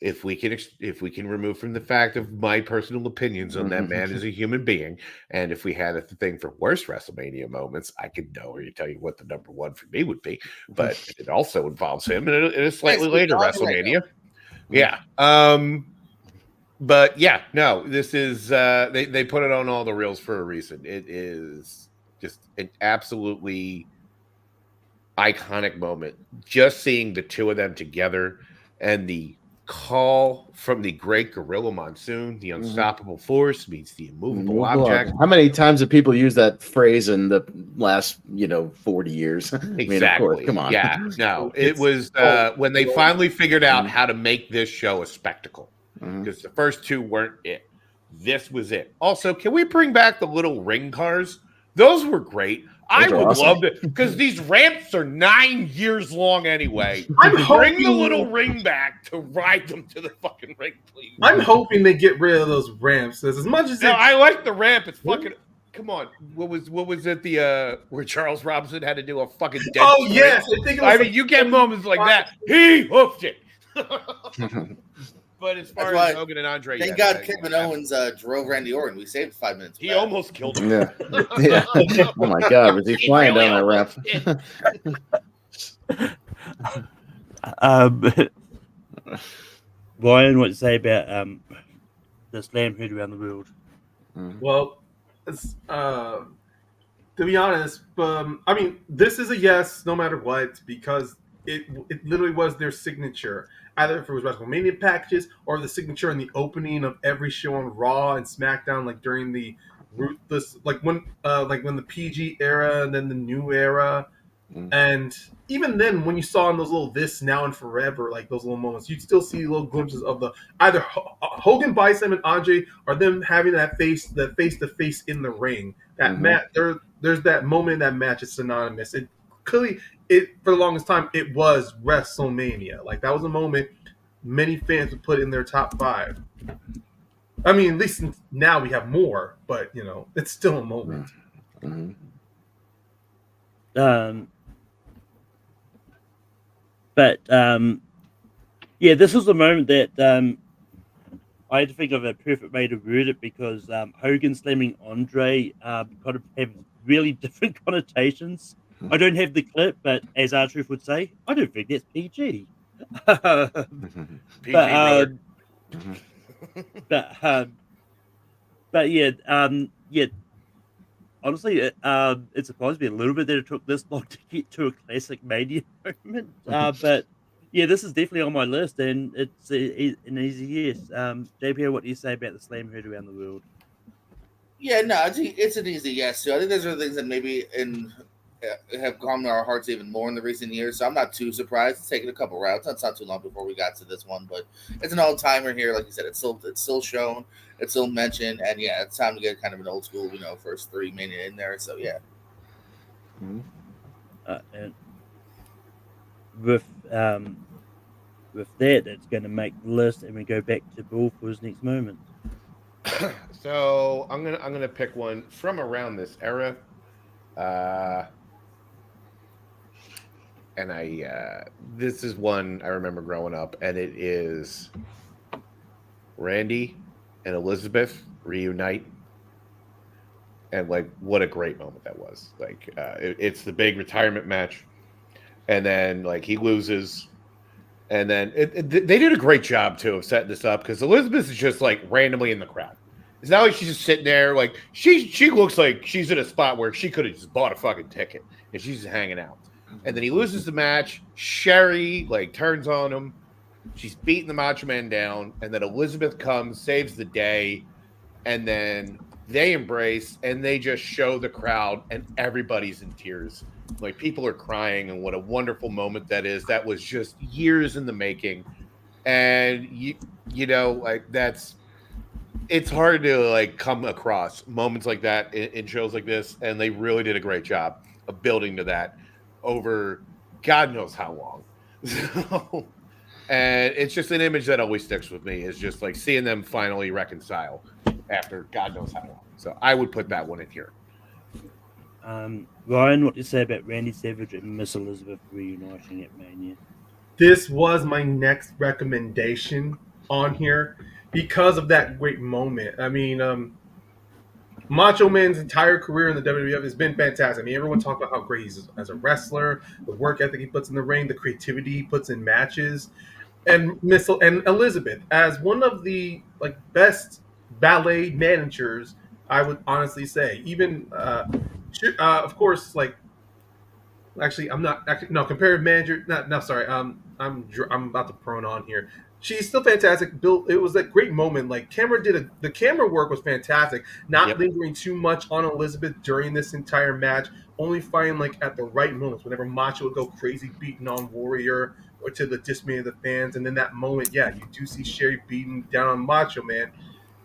if we can remove from the fact of my personal opinions on that man as a human being, and if we had a thing for worst WrestleMania moments, I could know or tell you what the number one for me would be, but it also involves him in a slightly later WrestleMania. Yeah. But yeah, no, this is they put it on all the reels for a reason. It is just an absolutely iconic moment. Just seeing the two of them together and the call from the great Gorilla Monsoon, the unstoppable force meets the immovable object. How many times have people used that phrase in the last 40 years? Exactly. I mean, of course, come on. Yeah, no, it was when they finally figured out how to make this show a spectacle, because the first two weren't it. This was it. Also, can we bring back the little ring cars? Those were great. I would love it, because these ramps are 9 years long anyway. Bring the little ring back to ride them to the fucking ring, please. I'm hoping they get rid of those ramps. As much as I like the ramp. It's fucking. Come on, what was it? The where Charles Robinson had to do a fucking dead. Oh sprint? Yes, I mean, you get moments like that. He hoofed it. But as far as Hogan and Andre, thank God Kevin Owens drove Randy Orton. We saved 5 minutes. He almost killed him. Yeah. Oh my God, was he flying down that ramp? Ryan, what to say about the slam heard around the world? Well, it's, to be honest, I mean, this is a yes, no matter what, because it literally was their signature. Either if it was WrestleMania packages or the signature in the opening of every show on Raw and SmackDown, like during the Ruthless, like when the PG era and then the new era, and even then, when you saw in those little "This Now and Forever," like those little moments, you'd still see little glimpses of the either Hogan, Bison, and Andre, or them having that face to face in the ring. That match, there's that moment in that match is synonymous. It clearly. For the longest time, it was WrestleMania. Like, that was a moment many fans would put in their top 5. I mean, at least now we have more, but, it's still a moment. This was the moment that I had to think of a perfect way to word it, because Hogan slamming Andre kind of have really different connotations. I don't have the clip, but as R-Truth would say, I don't think that's PG. Honestly, it surprised me a little bit that it took this long to get to a classic Mania moment. But yeah, this is definitely on my list, and it's an easy yes. JP, what do you say about the slam heard around the world? Yeah, no, it's an easy yes. So I think those are things that maybe have gone to our hearts even more in the recent years. So I'm not too surprised. It's taken a couple rounds. That's not too long before we got to this one, but it's an old timer here. Like you said, it's still shown, it's still mentioned, and yeah, it's time to get kind of an old school, first 3 Mania in there. So yeah. And with that, it's going to make the list, and we go back to Bull for his next moment. So I'm gonna pick one from around this era. And this is one I remember growing up, and it is Randy and Elizabeth reunite, and like what a great moment that was. Like it's the big retirement match, and then like he loses. And then they did a great job too of setting this up because Elizabeth is just like randomly in the crowd. It's not like she's just sitting there. Like she looks like she's in a spot where she could have just bought a fucking ticket and she's just hanging out. And then he loses the match. Sherry like turns on him. She's beating the Macho Man down, and then Elizabeth comes, saves the day, and then they embrace and they just show the crowd, and everybody's in tears. Like people are crying, and what a wonderful moment that is. That was just years in the making, and you know, like it's hard to like come across moments like that in shows like this, and they really did a great job of building to that over God knows how long. So, and it's just an image that always sticks with me is just like seeing them finally reconcile after God knows how long. So I would put that one in here. Ryan, what do you say about Randy Savage and Miss Elizabeth reuniting at Mania? This was my next recommendation on here because of that great moment. I mean, Macho Man's entire career in the WWF has been fantastic. I mean, everyone talks about how great he is as a wrestler, the work ethic he puts in the ring, the creativity he puts in matches, and Elizabeth as one of the like best ballet managers. I would honestly say, even of course, like actually, I'm not actually no comparative manager. No, sorry. I'm about to prone on here. She's still fantastic. Bill, it was that great moment. Like the camera work was fantastic. Not lingering too much on Elizabeth during this entire match. Only fighting like at the right moments. Whenever Macho would go crazy beating on Warrior or to the dismay of the fans, and then that moment, yeah, you do see Sherry beating down on Macho Man.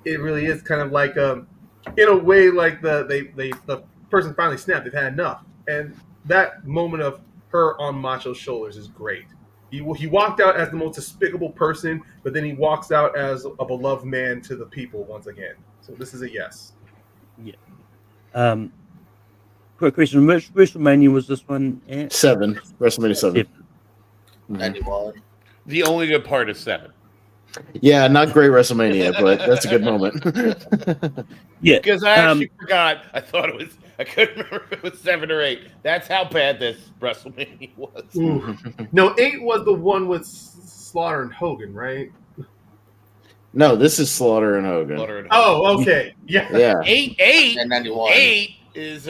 It really is kind of like in a way like the person finally snapped. They've had enough, and that moment of her on Macho's shoulders is great. He walked out as the most despicable person, but then he walks out as a beloved man to the people once again. So this is a yes. Yeah. Quick question: which WrestleMania was this one at? 7. WrestleMania 7. 91. The only good part is 7. Yeah, not great WrestleMania, but that's a good moment. Yeah, because I actually forgot. I thought it was. I couldn't remember if it was 7 or 8. That's how bad this WrestleMania was. Ooh. No, 8 was the one with Slaughter and Hogan, right? No, this is Slaughter and Hogan. Oh, okay. Yeah. 8 And 91. 8 is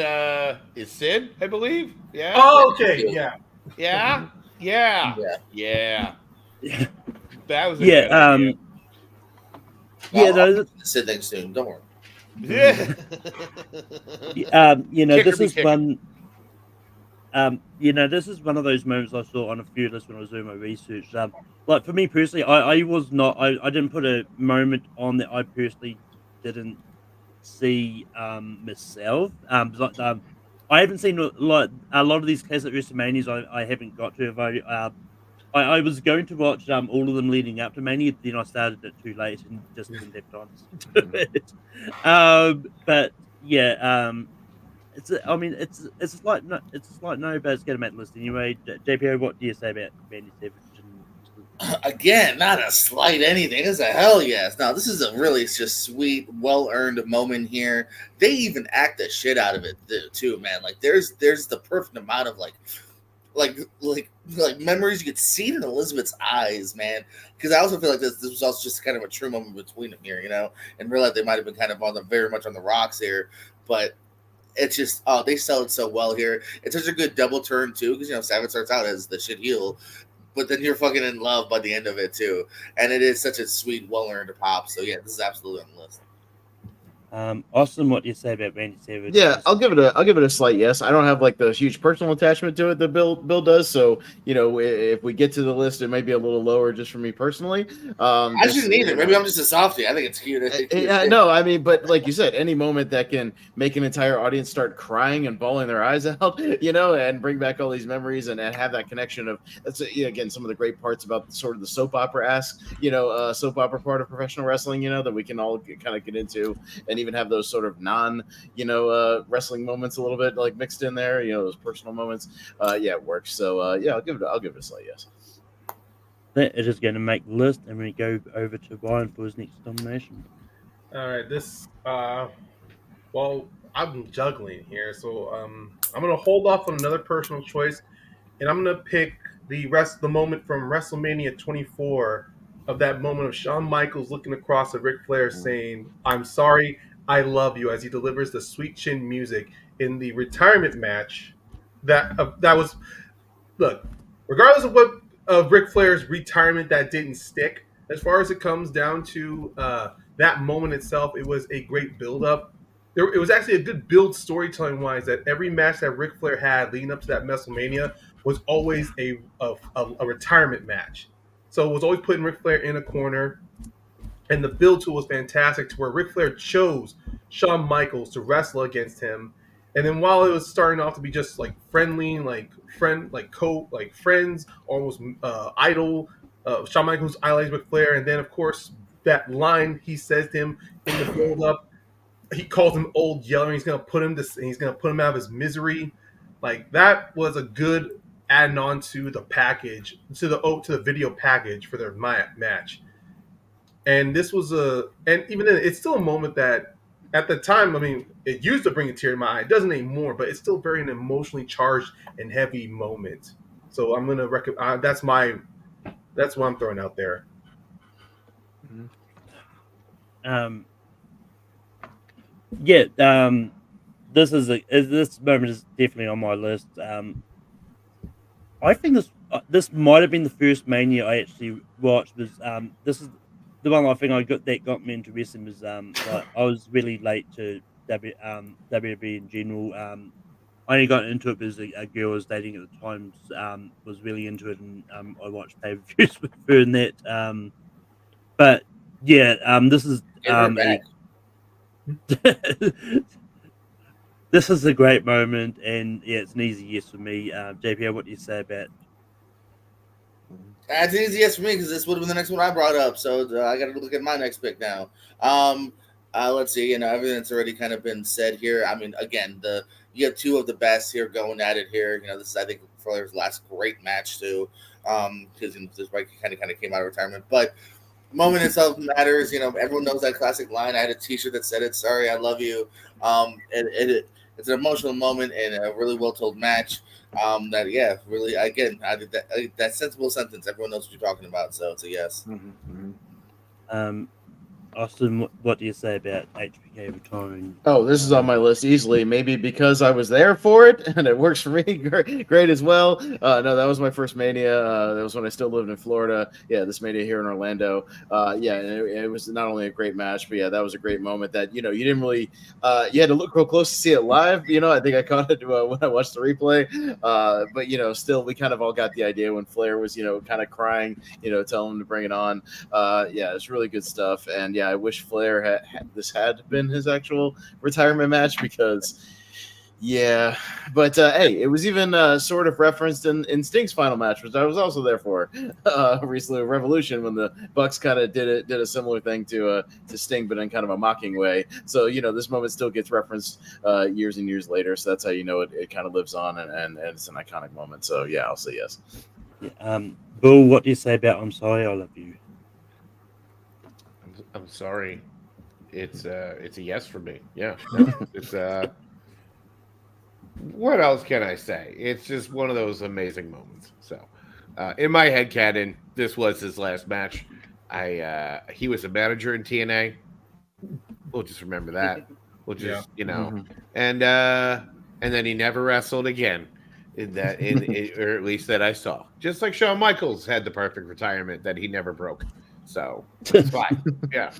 Sid, I believe. Yeah. Oh, okay. Yeah. Yeah. Yeah. Yeah. Yeah. That was a yeah. good idea. I'll sit next to him. Don't worry. Yeah. You know, Kicker this be is kicker. one. You know, this is one of those moments I saw on a few lists when I was doing my research. Like for me personally, I was not. I didn't put a moment on that I personally didn't see myself. I haven't seen like a lot of these classic WrestleManias. I haven't got to. I was going to watch all of them leading up to Mania, then I started it too late and just didn't have time to do it. But yeah, it's like no, but it's gonna make the list anyway. JPO, what do you say about Randy Savage? Again, not a slight anything. It's a hell yes. No, this is a really just sweet, well-earned moment here. They even act the shit out of it too, man. Like there's the perfect amount of like memories you could see in Elizabeth's eyes, man. Because I also feel like this was also just kind of a true moment between them here, you know, and realize they might have been kind of very much on the rocks here, but it's just they sell it so well here. It's such a good double turn too, because you know Savage starts out as the shit heel, but then you're fucking in love by the end of it too, and it is such a sweet, well-earned pop. So yeah, this is absolutely on the list. Austin, what do you say about Randy Savage? Yeah, I'll give it a slight yes. I don't have like the huge personal attachment to it that Bill does. So you know, if we get to the list, it may be a little lower just for me personally. I shouldn't need it. Maybe I'm just a softie. I think it's cute. No, I mean, but like you said, any moment that can make an entire audience start crying and bawling their eyes out, you know, and bring back all these memories and have that connection of that's again some of the great parts about sort of the soap opera-esque, you know, soap opera part of professional wrestling, you know, that we can all kind of get into and even have those sort of wrestling moments a little bit like mixed in there, you know, those personal moments. Yeah, it works. So yeah, I'll give it a slight yes. That is going to make the list, and we go over to Ryan for his next nomination. All right, this well, I'm juggling here, so I'm gonna hold off on another personal choice and I'm gonna pick the moment from WrestleMania 24 of that moment of Shawn Michaels looking across at Ric Flair saying, "I'm sorry, I love you," as he delivers the sweet chin music in the retirement match. That was look, regardless of what of Ric Flair's retirement that didn't stick. As far as it comes down to that moment itself, it was a great build up. It was actually a good build storytelling wise. That every match that Ric Flair had leading up to that WrestleMania was always a retirement match. So it was always putting Ric Flair in a corner, and the build to it was fantastic to where Ric Flair chose Shawn Michaels to wrestle against him. And then while it was starting off to be just like friendly, like friends, almost idol, Shawn Michaels idolized Ric Flair, and then of course that line he says to him in the build up, he calls him old yeller. He's gonna put him out of his misery. Like that was a good adding on to the package, to the video package for their match. And this was and even then, it's still a moment that at the time, I mean, it used to bring a tear to my eye. It doesn't anymore, but it's still very an emotionally charged and heavy moment. So I'm gonna recommend. That's what I'm throwing out there. Yeah. This moment is definitely on my list. I think this might have been the first Mania I actually watched. Was this is the one I think that got me into wrestling. Was like I was really late to WWE in general. I only got into it because a girl I was dating at the time was really into it, and I watched pay-per-views with her and that. But yeah, this is this is a great moment, and yeah, it's an easy yes for me. JPO, what do you say about? That's an easy yes for me because this would have been the next one I brought up. So I got to look at my next pick now. Let's see. You know, everything that's already kind of been said here. I mean, again, you have two of the best here going at it here. You know, this is I think Flair's last great match too, because this right kind of came out of retirement, but. Moment itself matters, you know. Everyone knows that classic line. I had a T-shirt that said it. Sorry, I love you. It's an emotional moment and a really well told match. That yeah, really. Again, I did that sensible sentence. Everyone knows what you're talking about, so it's a yes. Austin, what do you say about HBK retiring? Oh, this is on my list easily. Maybe because I was there for it and it works for me great as well. No, that was my first Mania. That was when I still lived in Florida. Yeah, this Mania here in Orlando. Yeah, it was not only a great match, but yeah, that was a great moment that, you know, you didn't really, you had to look real close to see it live. You know, I think I caught it when I watched the replay. But, you know, still, we kind of all got the idea when Flair was, you know, kind of crying, you know, telling him to bring it on. Yeah, it's really good stuff. And yeah, I wish Flair this had been his actual retirement match because, yeah. But hey, it was even sort of referenced in Sting's final match, which I was also there for recently, Revolution, when the Bucks kind of did a similar thing to Sting, but in kind of a mocking way. So you know, this moment still gets referenced years and years later. So that's how you know it kind of lives on, and it's an iconic moment. So yeah, I'll say yes. Yeah, Bill, what do you say about "I'm Sorry, I Love You"? I'm sorry. It's a yes for me. Yeah. No, it's what else can I say? It's just one of those amazing moments. So in my head canon, this was his last match. He was a manager in TNA. We'll just remember that. We'll just you know, and then he never wrestled again. Or at least that I saw. Just like Shawn Michaels had the perfect retirement that he never broke. So that's fine. Yeah.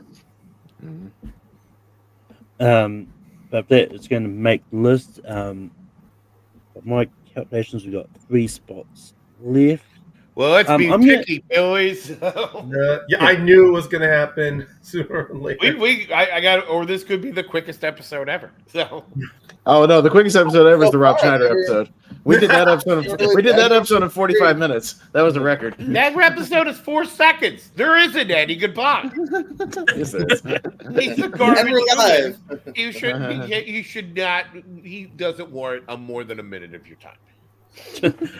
But it's going to make the list. But my calculations, we've got 3 spots left. Well, let's be picky, boys. Yeah, I knew it was going to happen sooner or later. I got, or this could be the quickest episode ever. So. Oh no, the quickest episode ever is the Rob Schneider episode. We did that episode in 45 minutes. That was a record. That episode is 4 seconds. There isn't any. Goodbye. Yes, there is. He's a garbage human. You should not. He doesn't warrant more than a minute of your time.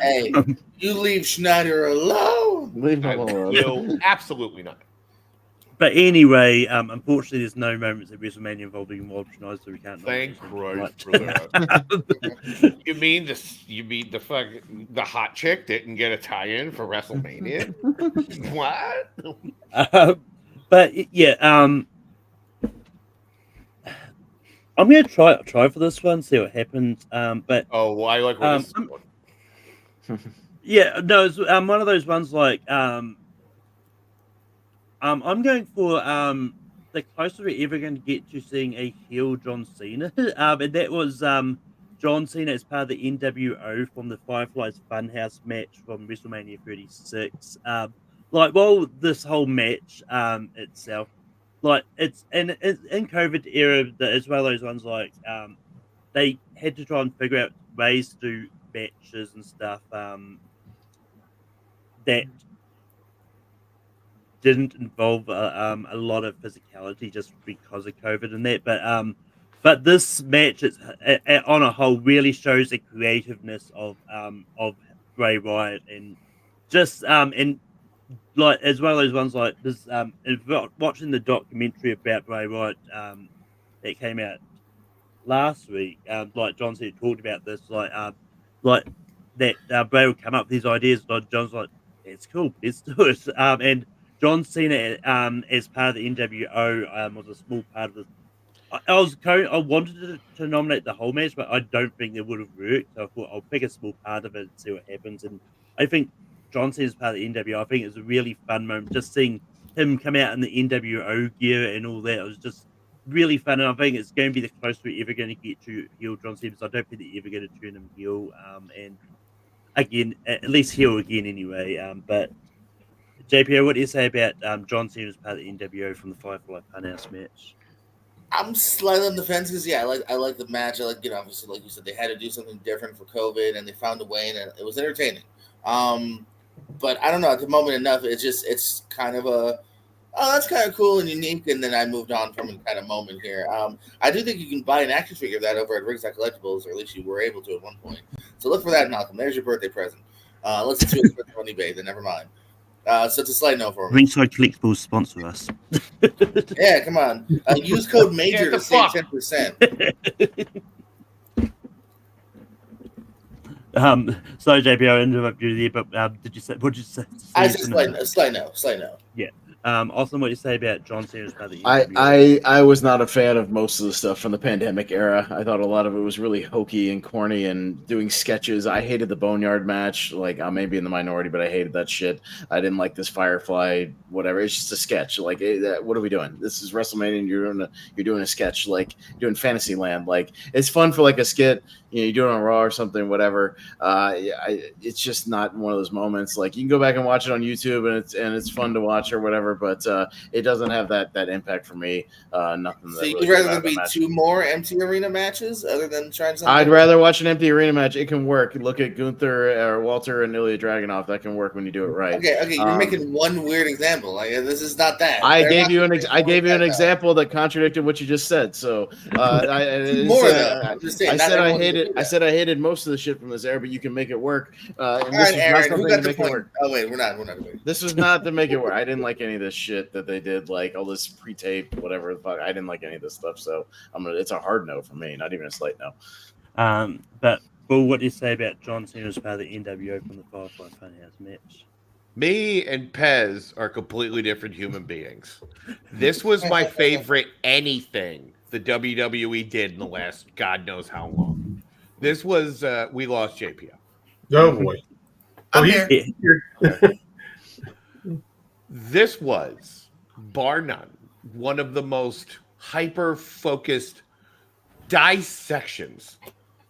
Hey, you leave Schneider alone. Leave him alone. No, absolutely not. But anyway, unfortunately, there's no moments at WrestleMania involving Wild Schneider, so we can't. Thank Christ for that. You mean the hot chick didn't get a tie-in for WrestleMania? What? But yeah, I'm gonna try for this one, see what happens. But I like where this is going. Yeah, no, it's one of those ones like I'm going for the closer we're ever going to get to seeing a heel John Cena. And that was John Cena as part of the NWO from the Fireflies Funhouse match from WrestleMania 36. Well, this whole match itself, like it's in COVID era, it's one of those ones like they had to try and figure out ways to do matches and stuff that didn't involve a lot of physicality just because of COVID and that. But this match, it's on a whole, really shows the creativeness of Bray Wyatt and just and like as well as ones like this. Watching the documentary about Bray Wyatt that came out last week, like John said, talked about this, like that Bray would come up with these ideas. Like John's like, it's cool, let's do it. And John Cena, as part of the NWO, was a small part of this. I wanted to nominate the whole match, but I don't think it would have worked. So I thought I'll pick a small part of it and see what happens. And I think John Cena's part of the NWO. I think it was a really fun moment, just seeing him come out in the NWO gear and all that. It was just really fun, and I think it's going to be the closest we're ever going to get to heel John Cena. So I don't think they're ever going to turn him heel. And again, at least heel again anyway. But JPO, what do you say about John Cena's part of the NWO from the Firefly Funhouse match? I'm slightly on the fence because I like the match. I like, obviously, like you said, they had to do something different for COVID, and they found a way, and it was entertaining. But I don't know, at the moment enough, it's kind of that's kind of cool and unique, and then I moved on from a kind of moment here. I do think you can buy an action figure of that over at Ringside Collectibles, or at least you were able to at one point. So look for that, Malcolm. There's your birthday present. Let's do it on eBay, then never mind. So it's a slight no for me. Ringside Collectibles sponsor us. Yeah, come on. Use code MAJOR to save 10%. So JP, I interrupted you there, but did you say? What did you say? I said slight no. Yeah. Austin, what do you say about John Cena's part of the I was not a fan of most of the stuff from the pandemic era. I thought a lot of it was really hokey and corny and doing sketches. I hated the Boneyard match. Like, I may be in the minority, but I hated that shit. I didn't like this Firefly, whatever. It's just a sketch. Like, what are we doing? This is WrestleMania, and you're doing a sketch. Like, you're doing Fantasyland. Like, it's fun for like a skit. You do it on Raw or something, whatever. It's just not one of those moments. Like, you can go back and watch it on YouTube, and it's fun to watch or whatever. But it doesn't have that impact for me. Nothing. So you'd rather there be two more empty arena matches other than trying something? I'd rather watch an empty arena match. It can work. Look at Gunther or Walter and Ilya Dragunov. That can work when you do it right. Okay. You're making one weird example. Like, this is not that. I gave you an example that contradicted what you just said. So I'm just saying. I said I hated most of the shit from this era, but you can make it work. All right, Aaron, who got the point? Oh wait, we're not. This was not to make it work. I didn't like any of this shit that they did, like all this pre-tape, whatever the fuck. I didn't like any of this stuff, so it's a hard no for me, not even a slight no. But Bull, what do you say about John Cena's part of the NWO from the Firefly Funhouse match? Me and Pez are completely different human beings. This was my favorite anything the WWE did in the last God knows how long. This was we lost JPO. Oh boy. This was, bar none, one of the most hyper-focused dissections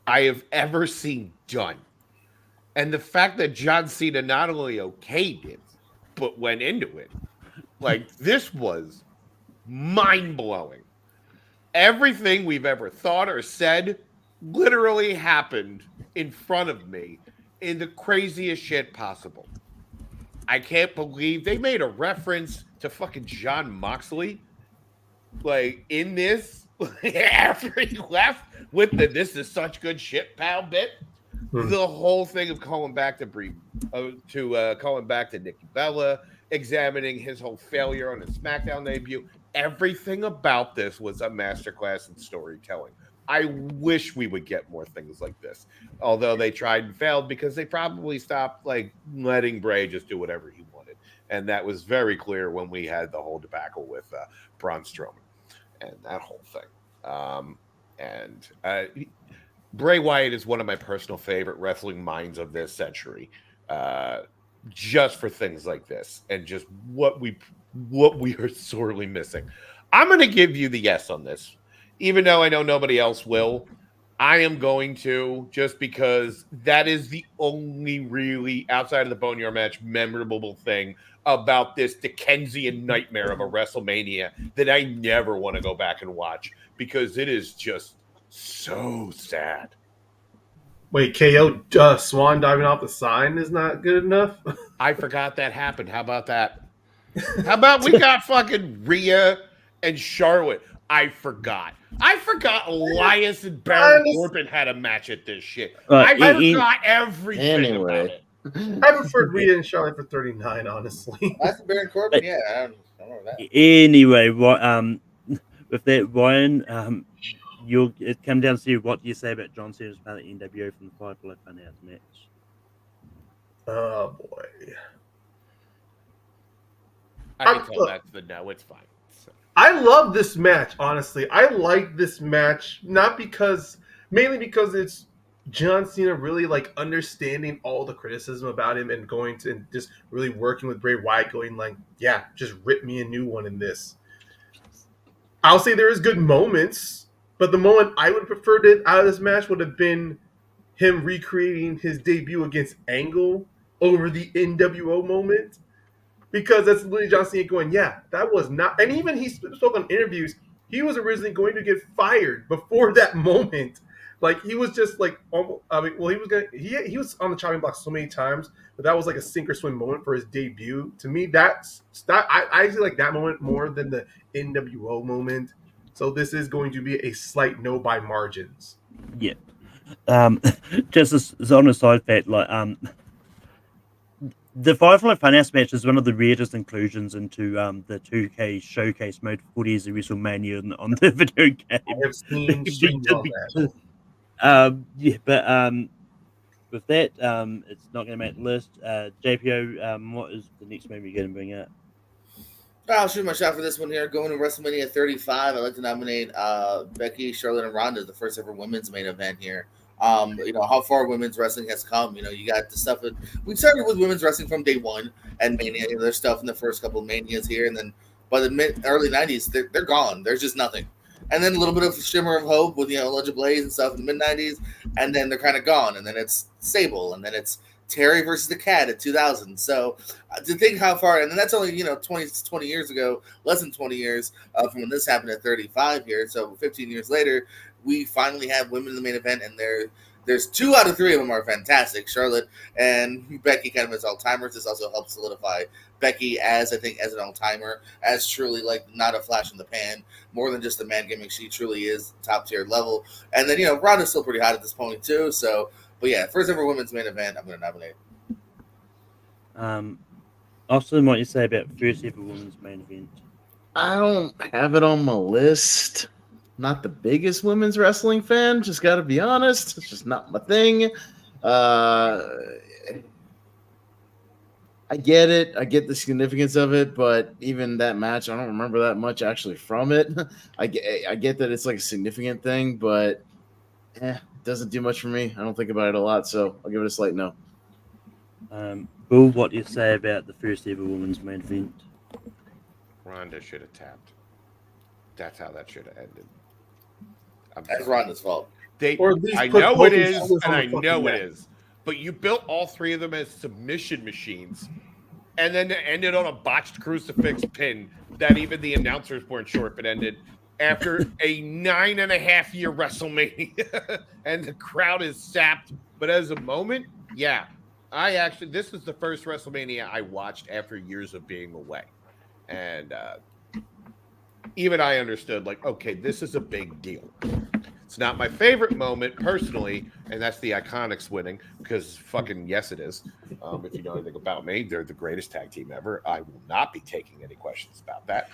I have ever seen done. And the fact that John Cena not only okayed it, but went into it, like, this was mind-blowing. Everything we've ever thought or said literally happened in front of me in the craziest shit possible. I can't believe they made a reference to fucking Jon Moxley, like, in this, after he left with the "this is such good shit, pal" bit. The whole thing of calling back to calling back to Nikki Bella, examining his whole failure on his SmackDown debut. Everything about this was a masterclass in storytelling. I wish we would get more things like this, although they tried and failed because they probably stopped letting Bray just do whatever he wanted, and that was very clear when we had the whole debacle with Braun Strowman and that whole thing. Bray Wyatt is one of my personal favorite wrestling minds of this century, just for things like this and just what we are sorely missing. I'm going to give you the yes on this. Even though I know nobody else will, I am going to, just because that is the only really, outside of the Boneyard match, memorable thing about this Dickensian nightmare of a WrestleMania that I never want to go back and watch because it is just so sad. Wait, KO Swan diving off the sign is not good enough? I forgot that happened. How about that? How about we got fucking Rhea and Charlotte? I forgot Elias and Baron Corbin had a match at this shit. I forgot everything about it. I preferred Rhea and Charlotte for 39, honestly. That's Baron Corbin, yeah. I don't know that. Anyway, with that, Ryan, it come down to what do you say about John Cena's part of NWO from the Firefly Funhouse match? Oh boy. I can tell that's the no. It's fine. I love this match, honestly. I like this match, mainly because it's John Cena really understanding all the criticism about him and going to and just really working with Bray Wyatt, going yeah, just rip me a new one in this. I'll say there is good moments, but the moment I would have preferred it out of this match would have been him recreating his debut against Angle over the NWO moment. Because that's literally John Cena going, yeah, that was not... And even he spoke on interviews, he was originally going to get fired before that moment. He was just he was on the chopping block so many times, but that was a sink or swim moment for his debut. To me, I actually like that moment more than the NWO moment. So this is going to be a slight no by margins. Yeah. Just as on a side fact, the Firefly Funhouse match is one of the weirdest inclusions into the 2K showcase mode for the WrestleMania on the video game. I have seen streams on that. With that, it's not going to make the list. JPO, what is the next movie you're going to bring out? I'll shoot my shot for this one here. Going to WrestleMania 35, I'd like to nominate Becky, Charlotte, and Ronda, the first ever women's main event here. How far women's wrestling has come. You got the stuff that we started with women's wrestling from day one and Mania. There's stuff in the first couple of Manias here, and then by the early 90s, they're gone. There's just nothing. And then a little bit of shimmer of hope with Legend Blaze and stuff in the mid 90s, and then they're kind of gone. And then it's Sable, and then it's Terry versus the Cat at 2000. So to think how far, and then that's only 20 years ago, less than 20 years from when this happened at 35 here. So 15 years later, we finally have women in the main event, and there's 2 out of 3 of them are fantastic. Charlotte and Becky kind of as all-timers. This also helps solidify Becky as an all-timer, as truly not a flash in the pan, more than just a man gimmick. She truly is top-tier level. And then, Ronda's still pretty hot at this point too. So, but yeah, first ever women's main event, I'm going to nominate. Austin, what you say about first ever women's main event? I don't have it on my list. Not the biggest women's wrestling fan, just got to be honest. It's just not my thing. I get it. I get the significance of it, but even that match, I don't remember that much actually from it. I get that it's a significant thing, but it doesn't do much for me. I don't think about it a lot, so I'll give it a slight no. Bill, what do you say about the first ever women's main event? Ronda should have tapped. That's how that should have ended. That's Ronda's fault. I know it is, and I know it is. But you built all 3 of them as submission machines, and then it ended on a botched crucifix pin that even the announcers weren't sure if it ended after a 9.5-year WrestleMania, and the crowd is sapped. But as a moment, yeah, this is the first WrestleMania I watched after years of being away, and even I understood okay, this is a big deal. It's not my favorite moment personally, and that's the Iconics winning because fucking yes, it is. If you know anything about me, they're the greatest tag team ever. I will not be taking any questions about that.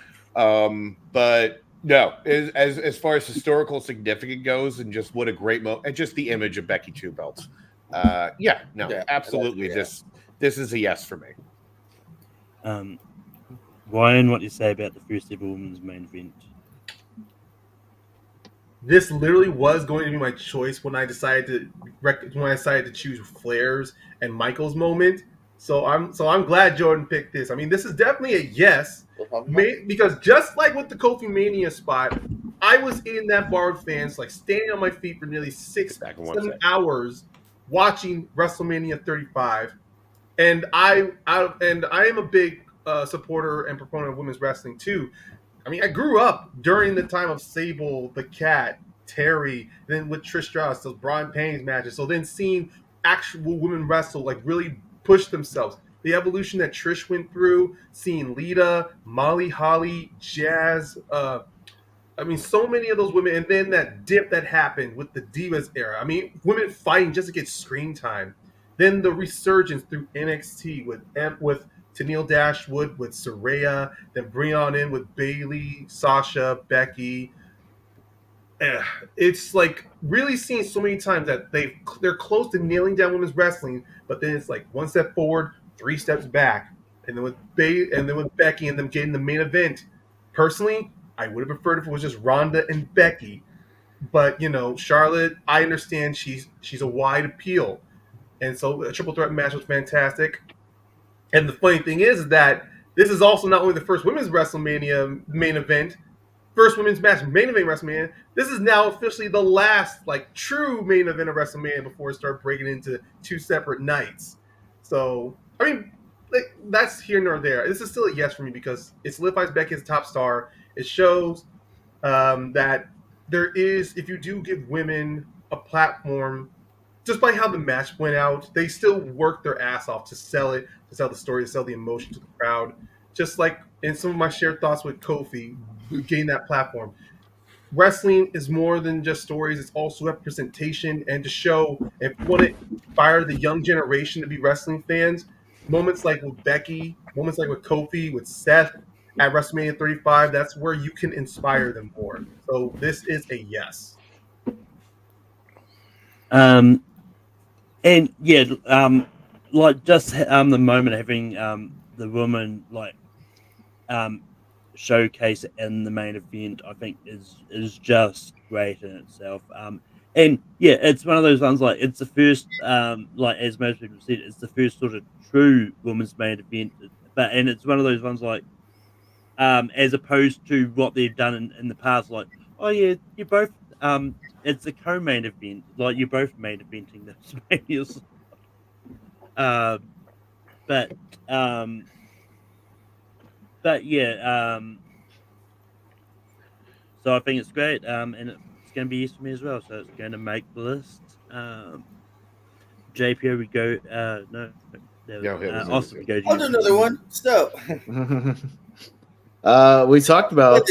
But no, as far as historical significance goes, and just what a great moment, and just the image of Becky Two Belts. Absolutely. This is a yes for me. Ryan, what do you say about the first ever women's main event? This literally was going to be my choice when I decided to choose Flair's and Michael's moment. So I'm glad Jordan picked this. I mean, this is definitely a yes, because just like with the Kofi Mania spot, I was in that bar with fans, like standing on my feet for nearly 7 hours watching WrestleMania 35, and I am a big supporter and proponent of women's wrestling too. I mean, I grew up during the time of Sable, the Cat, Terry, then with Trish Stratus, those Brian Payne's matches. So then seeing actual women wrestle, like really push themselves. The evolution that Trish went through, seeing Lita, Molly Holly, Jazz, I mean, so many of those women, and then that dip that happened with the Divas era. I mean, women fighting just to get screen time. Then the resurgence through NXT with Tennille Dashwood, with Saraya, then bring on in with Bayley, Sasha, Becky. It's like really seeing so many times that they're close to nailing down women's wrestling, but then it's like one step forward, 3 steps back, and then with Becky and them getting the main event. Personally, I would have preferred if it was just Ronda and Becky, but Charlotte, I understand she's a wide appeal, and so a triple threat match was fantastic. And the funny thing is that this is also not only the first women's WrestleMania main event, first women's match main event WrestleMania. This is now officially the last true main event of WrestleMania before it started breaking into 2 separate nights. So I mean, that's here nor there. This is still a yes for me because it solidifies Becky as a top star. It shows that there is, if you do give women a platform, just by how the match went out, they still worked their ass off to sell it, to sell the story, to sell the emotion to the crowd. Just like in some of my shared thoughts with Kofi, getting that platform. Wrestling is more than just stories; it's also representation, and to show if you want to inspire the young generation to be wrestling fans. Moments like with Becky, moments like with Kofi, with Seth at WrestleMania 35, that's where you can inspire them more. So this is a yes. And yeah, like just the moment having the woman showcase in the main event, I think is just great in itself. And yeah, it's one of those ones like it's the first like as most people said, it's the first sort of true women's main event. And it's one of those ones like as opposed to what they've done in the past, like, oh yeah, you both it's a co-main event, like you're both main eventing this manias. But um but yeah, so I think it's great. And it's gonna be yes for me as well. So it's gonna make the list. JPO we go no Austin we go to I'll do another one. So we talked about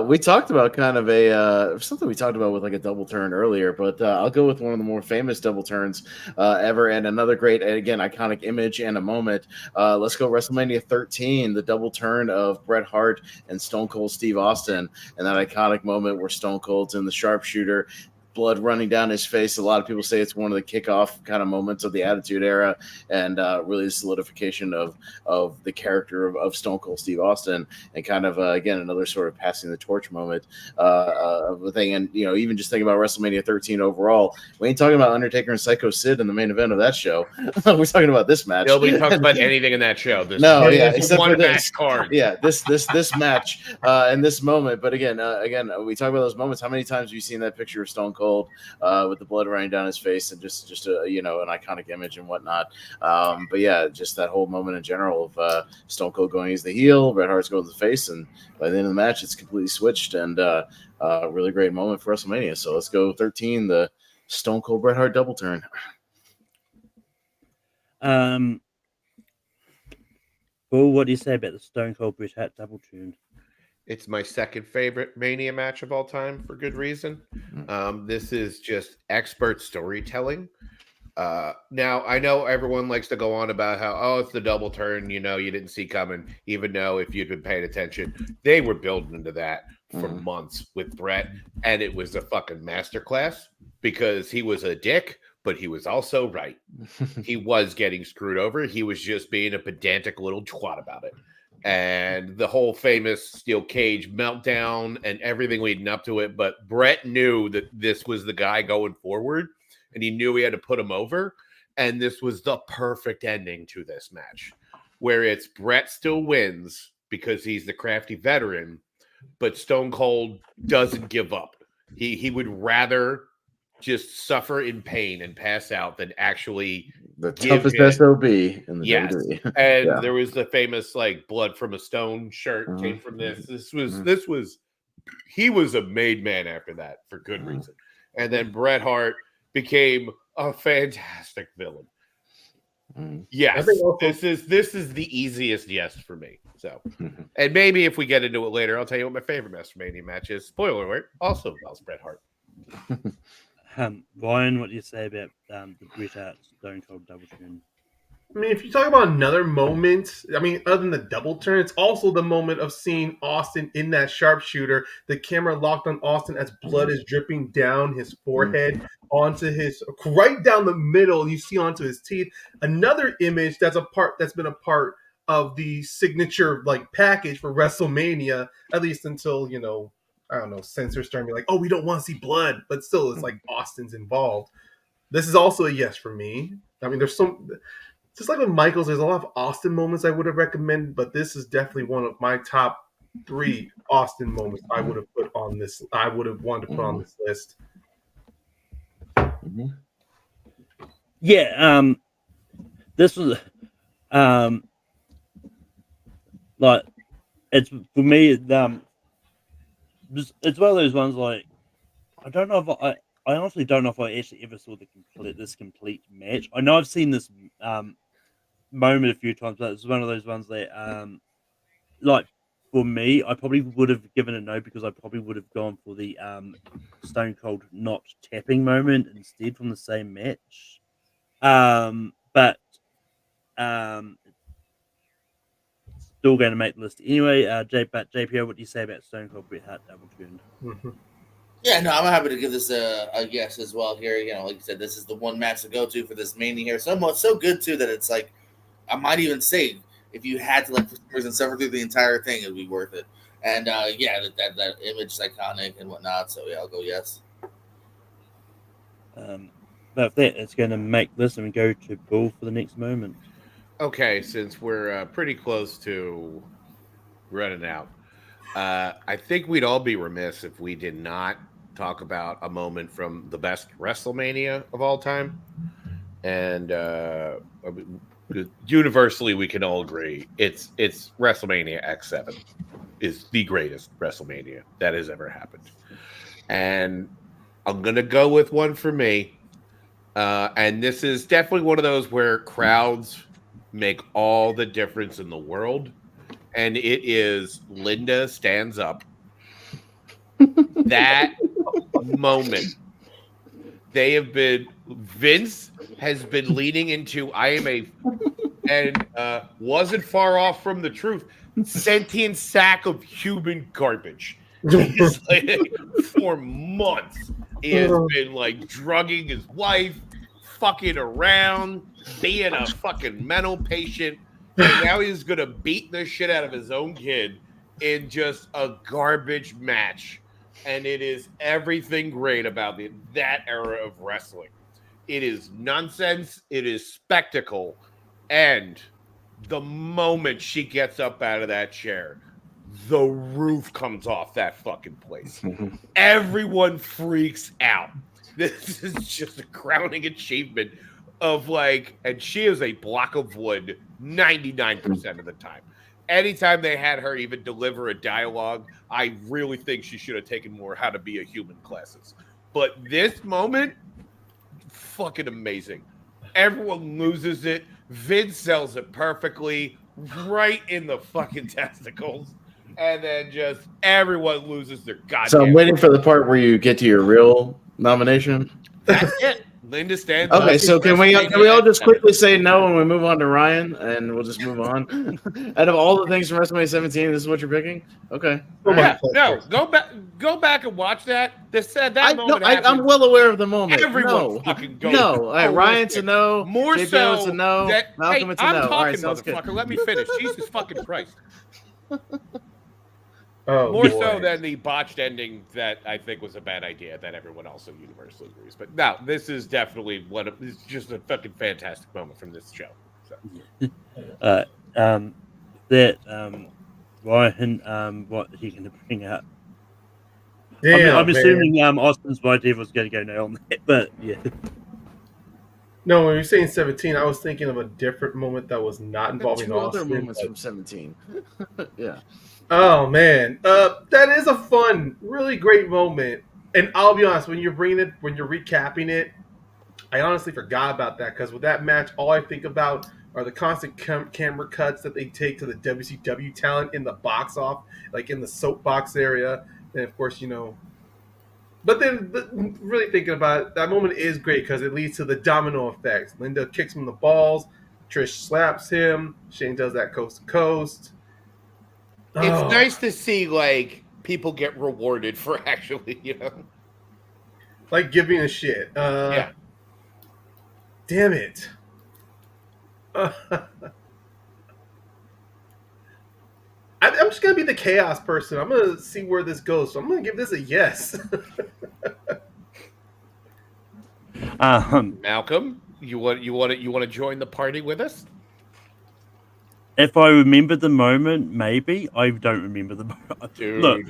we talked about kind of a something we talked about with like a double turn earlier, but I'll go with one of the more famous double turns ever, and another great, and again, iconic image and a moment. Let's go WrestleMania 13, the double turn of Bret Hart and Stone Cold Steve Austin, and that iconic moment where Stone Cold's in the sharpshooter, blood running down his face. A lot of people say it's one of the kickoff kind of moments of the Attitude Era, and really the solidification of the character of Stone Cold Steve Austin, and kind of again another sort of passing the torch moment of a thing. And even just thinking about WrestleMania 13 overall, we ain't talking about Undertaker and Psycho Sid in the main event of that show. We're talking about this match. Nobody talks about anything in that show. Except one for this match card. Yeah, this match and this moment. But again, we talk about those moments. How many times have you seen that picture of Stone Cold with the blood running down his face, and just an iconic image and whatnot. But yeah, just that whole moment in general of Stone Cold going as the heel, Bret Hart's going to the face, and by the end of the match, it's completely switched, and a really great moment for WrestleMania. So let's go 13, the Stone Cold Bret Hart double turn. Well, what do you say about the Stone Cold Bret Hart double turn? It's my second favorite Mania match of all time for good reason. This is just expert storytelling. Now, I know everyone likes to go on about how, oh, it's the double turn, you didn't see coming, even though if you'd been paying attention, they were building into that for months with Brett, and it was a fucking masterclass because he was a dick, but he was also right. He was getting screwed over. He was just being a pedantic little twat about it. And the whole famous steel cage meltdown and everything leading up to it. But Brett knew that this was the guy going forward, and he knew he had to put him over. And this was the perfect ending to this match, where it's Brett still wins because he's the crafty veteran, but Stone Cold doesn't give up. He would rather just suffer in pain and pass out than actually the toughest SOB in the WWE. And there was the famous blood from a stone shirt came from this. This was he was a made man after that for good reason. And then Bret Hart became a fantastic villain. Yes, this is the easiest yes for me. So, and maybe if we get into it later, I'll tell you what my favorite WrestleMania match is. Spoiler alert, also involves Bret Hart. Ryan, what do you say about the Bret Hart Stone Cold double turn? I mean, if you talk about another moment, other than the double turn, it's also the moment of seeing Austin in that sharpshooter. The camera locked on Austin as blood is dripping down his forehead onto his right down the middle. You see onto his teeth. Another image that's been a part of the signature package for WrestleMania, at least until I don't know, censors starting to be like, oh, we don't want to see blood, but still, it's Austin's involved. This is also a yes for me. There's some. Just like with Michaels, there's a lot of Austin moments I would have recommended, but this is definitely one of my top 3 Austin moments I would have put on this. I would have wanted to put on this list. Yeah, this was it's for me. It's one of those ones I don't know if I honestly don't know if I actually ever saw this complete match. I know I've seen this moment a few times, but it's one of those ones that for me, I probably would have given a no because I probably would have gone for the Stone Cold not tapping moment instead from the same match. But still going to make the list anyway. JPO, what do you say about Stone Cold Bret Hart double turn? Yeah, no, I'm happy to give this a yes as well here. Like you said, this is the one match to go to for this Mania here. So good too that it's I might even say if you had to for some reason suffer through the entire thing, it'd be worth it. And that image is iconic and whatnot. So yeah, I'll go yes. But if that, it's going to make this and we go to Bull for the next moment. Okay, since we're pretty close to running out, I think we'd all be remiss if we did not talk about a moment from the best WrestleMania of all time. And universally, we can all agree it's WrestleMania X7 is the greatest WrestleMania that has ever happened. And I'm going to go with one for me. And this is definitely one of those where crowds make all the difference in the world. And it is Linda stands up. That moment. Vince has been leaning into and wasn't far off from the truth. Sentient sack of human garbage. For months, he has been drugging his wife, fucking around, being a fucking mental patient. And now he's going to beat the shit out of his own kid in just a garbage match. And it is everything great about that era of wrestling. It is nonsense. It is spectacle. And the moment she gets up out of that chair, the roof comes off that fucking place. Everyone freaks out. This is just a crowning achievement of and she is a block of wood 99% of the time. Anytime they had her even deliver a dialogue, I really think she should have taken more How to Be a Human classes. But this moment, fucking amazing. Everyone loses it. Vince sells it perfectly, right in the fucking testicles. and then just everyone loses their goddamn. So I'm waiting for the part where you get to your real nomination. That's it. Linda stands. Okay, so can we all just quickly say no and we move on to Ryan and we'll just move on? Out of all the things from WrestleMania 17, this is what you're picking? Okay. Yeah, no, go back and watch that. I'm well aware of the moment. Everyone fucking goes. No. All right, Ryan's a no. More JPO so it's a no. that, Malcolm it's a I'm no. talking, all right, sounds motherfucker. good. Let me finish. Jesus fucking Christ. Oh, More boy. so than the botched ending that I think was a bad idea that everyone also universally agrees. But no, this is definitely it's just a fucking fantastic moment from this show. So. Ryan, what he going to bring up? Damn, I'm assuming Austin's idea was going to go no on that, but yeah. No, when you're saying 17, I was thinking of a different moment that was not involving Two Austin. other moments from 17. Yeah. Oh man, that is a fun, really great moment. And I'll be honest, when you're recapping it, I honestly forgot about that because with that match, all I think about are the constant camera cuts that they take to the WCW talent in the box off, like in the soapbox area, and of course, But then, really thinking about it, that moment is great because it leads to the domino effect. Linda kicks him in the balls, Trish slaps him, Shane does that coast to coast. It's nice to see like people get rewarded for actually, like giving a shit. Yeah. Damn it. I'm just gonna be the chaos person. I'm gonna see where this goes. So I'm gonna give this a yes. Malcolm, you want to join the party with us? If I remember the moment, maybe. I don't remember the moment. Dude. Look,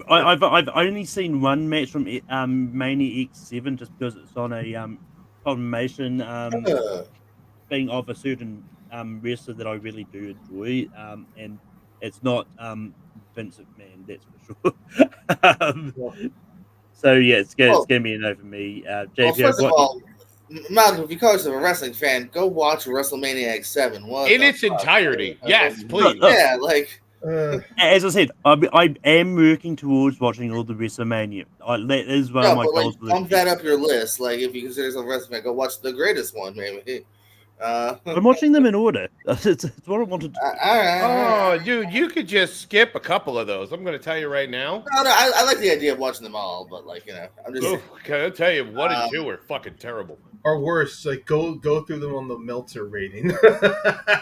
I've only seen one match from Mania X7 just because it's on a confirmation thing of a certain wrestler that I really do enjoy, and it's not Vince McMahon, that's for sure. So yeah, it's gonna be a no for me. JP, first of all, Malcolm, if you call yourself a wrestling fan, go watch WrestleMania X7 in its entirety. Yes, please. Yeah, like. As I said, I am working towards watching all the WrestleMania. That is one of my goals. Bump that up your list. Like, if you consider yourself a wrestling fan, go watch the greatest one, maybe. I'm watching them in order. It's what I wanted to do. Oh, dude, you could just skip a couple of those. I'm going to tell you right now. No, I like the idea of watching them all, but I'm just. Can I tell you, 1 and 2 are fucking terrible. Or worse, like go through them on the Meltzer rating.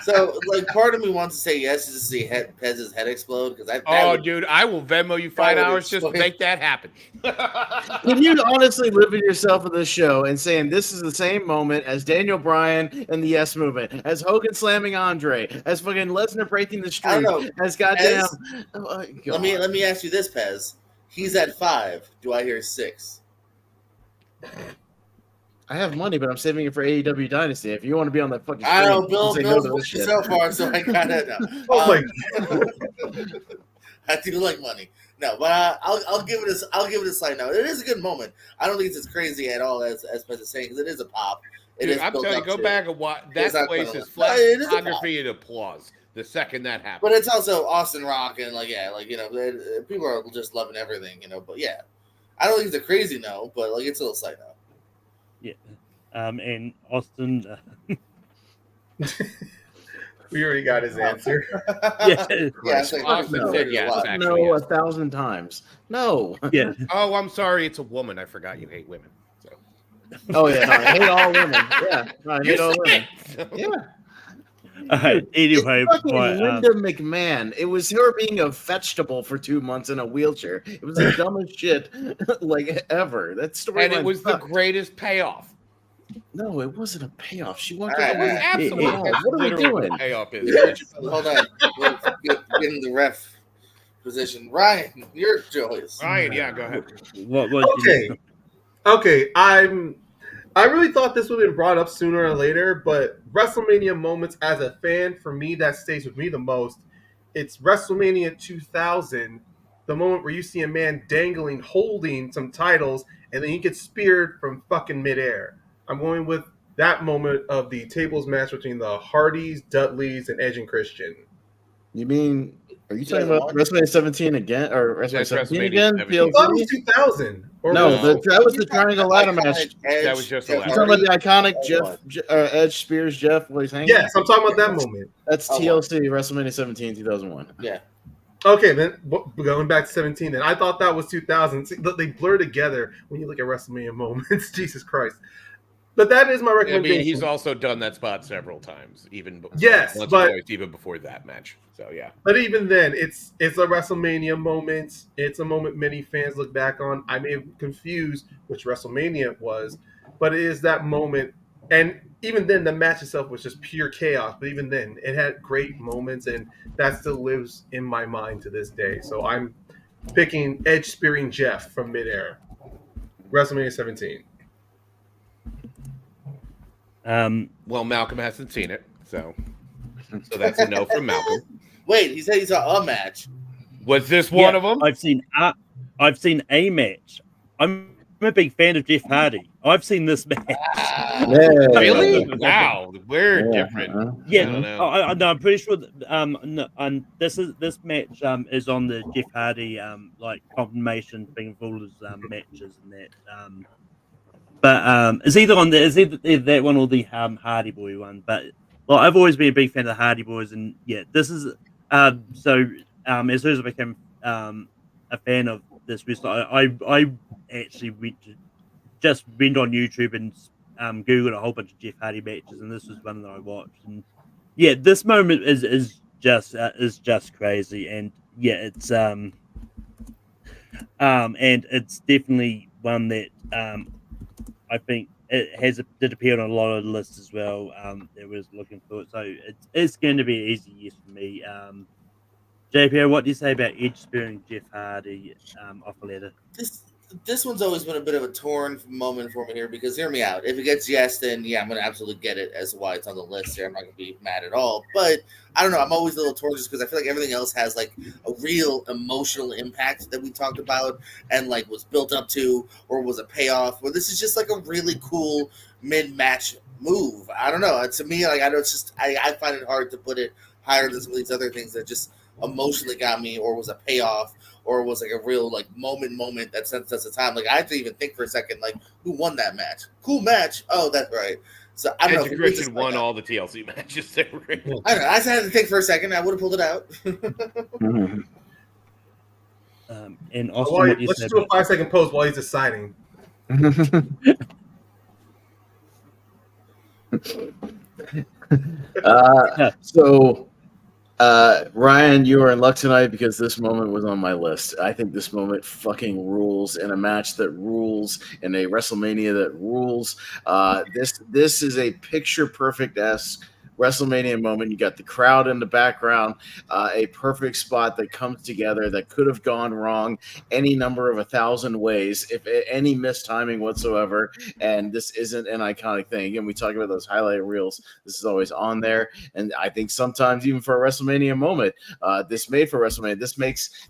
So, like, part of me wants to say yes just to see Pez's head explode because dude, I will Venmo you $5 just to make that happen. Can you honestly live in yourself in this show and saying this is the same moment as Daniel Bryan and the Yes Movement, as Hogan slamming Andre, as fucking Lesnar breaking the streak, as goddamn. Let me ask you this, Pez. He's at 5. Do I hear 6? I have money, but I'm saving it for AEW Dynasty. If you want to be on that fucking I stream, know Bill's pushing so far, so I kind of know. Oh my God. I do like money. No, but I'll give it a slight no. It is a good moment. I don't think it's as crazy at all as Pez is saying because it is a pop. Dude, I'm telling you, go back and watch. That place is flat photography and applause the second that happens. But it's also Austin Rock and people are just loving everything, But yeah, I don't think it's a crazy no, but it's a little slight no. Yeah, and Austin. We already got his answer. Austin said yes. No, yes. 1,000 times. No. Yeah. Oh, I'm sorry. It's a woman. I forgot you hate women. So. Oh yeah, no, I hate all women. Yeah, no, I hate all women. Yeah. Anyway, Linda McMahon. It was her being a vegetable for 2 months in a wheelchair. It was the dumbest shit ever. That story, and it was the greatest payoff. No, it wasn't a payoff. She walked out with absolutely. What are we doing? Payoff is. Hold on. Get in the ref position. Ryan, your choice. Ryan, yeah, go ahead. Okay. I really thought this would have been brought up sooner or later, but WrestleMania moments as a fan, for me, that stays with me the most. It's WrestleMania 2000, the moment where you see a man dangling, holding some titles, and then he gets speared from fucking midair. I'm going with that moment of the tables match between the Hardys, Dudleys, and Edge and Christian. You mean Are you talking about WrestleMania 17 again, or WrestleMania 17 again? I thought it was 2000. No, that was the triangle ladder match. That was just a ladder. You're talking about the iconic Edge Spears Jeff while he's hanging? Yes, I'm talking about that moment. That's TLC WrestleMania 17 2001. Yeah. Okay, then going back to 17. Then I thought that was 2000. See, they blur together when you look at WrestleMania moments. Jesus Christ! But that is my recommendation. I mean, he's also done that spot several times, even once or twice, even before that match. So yeah. But even then, it's a WrestleMania moment. It's a moment many fans look back on. I may have confused which WrestleMania it was, but it is that moment. And even then, the match itself was just pure chaos. But even then, it had great moments, and that still lives in my mind to this day. So I'm picking Edge spearing Jeff from midair. WrestleMania 17. Well, Malcolm hasn't seen it, so that's a no from Malcolm. Wait, he said he saw a match. Was this one of them? I've seen a match. I'm a big fan of Jeff Hardy. I've seen this match. Really? Wow, we're different. Yeah, I don't know. no, I'm pretty sure. This match is on the Jeff Hardy like confirmation thing of all his matches and that. But it's either that one or the Hardy Boy one. But well, I've always been a big fan of the Hardy Boys, and yeah, this is as soon as I became a fan of this wrestler, I actually went on YouTube and Googled a whole bunch of Jeff Hardy matches, and this was one that I watched. And yeah, this moment is just crazy, and yeah, it's and it's definitely one that I think it did appear on a lot of lists as well. That was looking for it, so it's going to be an easy yes for me. JPO, what do you say about Edge spearing Jeff Hardy off a ladder? This one's always been a bit of a torn moment for me here because hear me out. If it gets yes, then yeah, I'm going to absolutely get it as to why it's on the list here. I'm not going to be mad at all. But I don't know. I'm always a little torn just because I feel like everything else has like a real emotional impact that we talked about and like was built up to or was a payoff. Where this is just like a really cool mid-match move. I don't know. To me, like I know it's just I find it hard to put it higher than some of these other things that just emotionally got me or was a payoff or was like a real like moment that sent us a time. Like I have to even think for a second, like who won that match? Cool match. Oh, that's right. So I don't know. Edge Christian won all the TLC matches. They were in. I don't know. I just had to think for a second. I would have pulled it out. And also, let's just do a 5-second pause while he's deciding. Ryan, you are in luck tonight because this moment was on my list. I think this moment fucking rules in a match that rules in a WrestleMania that rules. This is a picture perfect-esque WrestleMania moment. You got the crowd in the background, a perfect spot that comes together that could have gone wrong any number of 1,000 ways, if any mistiming whatsoever. And this isn't an iconic thing. Again, we talk about those highlight reels. This is always on there. And I think sometimes even for a WrestleMania moment, this made for WrestleMania.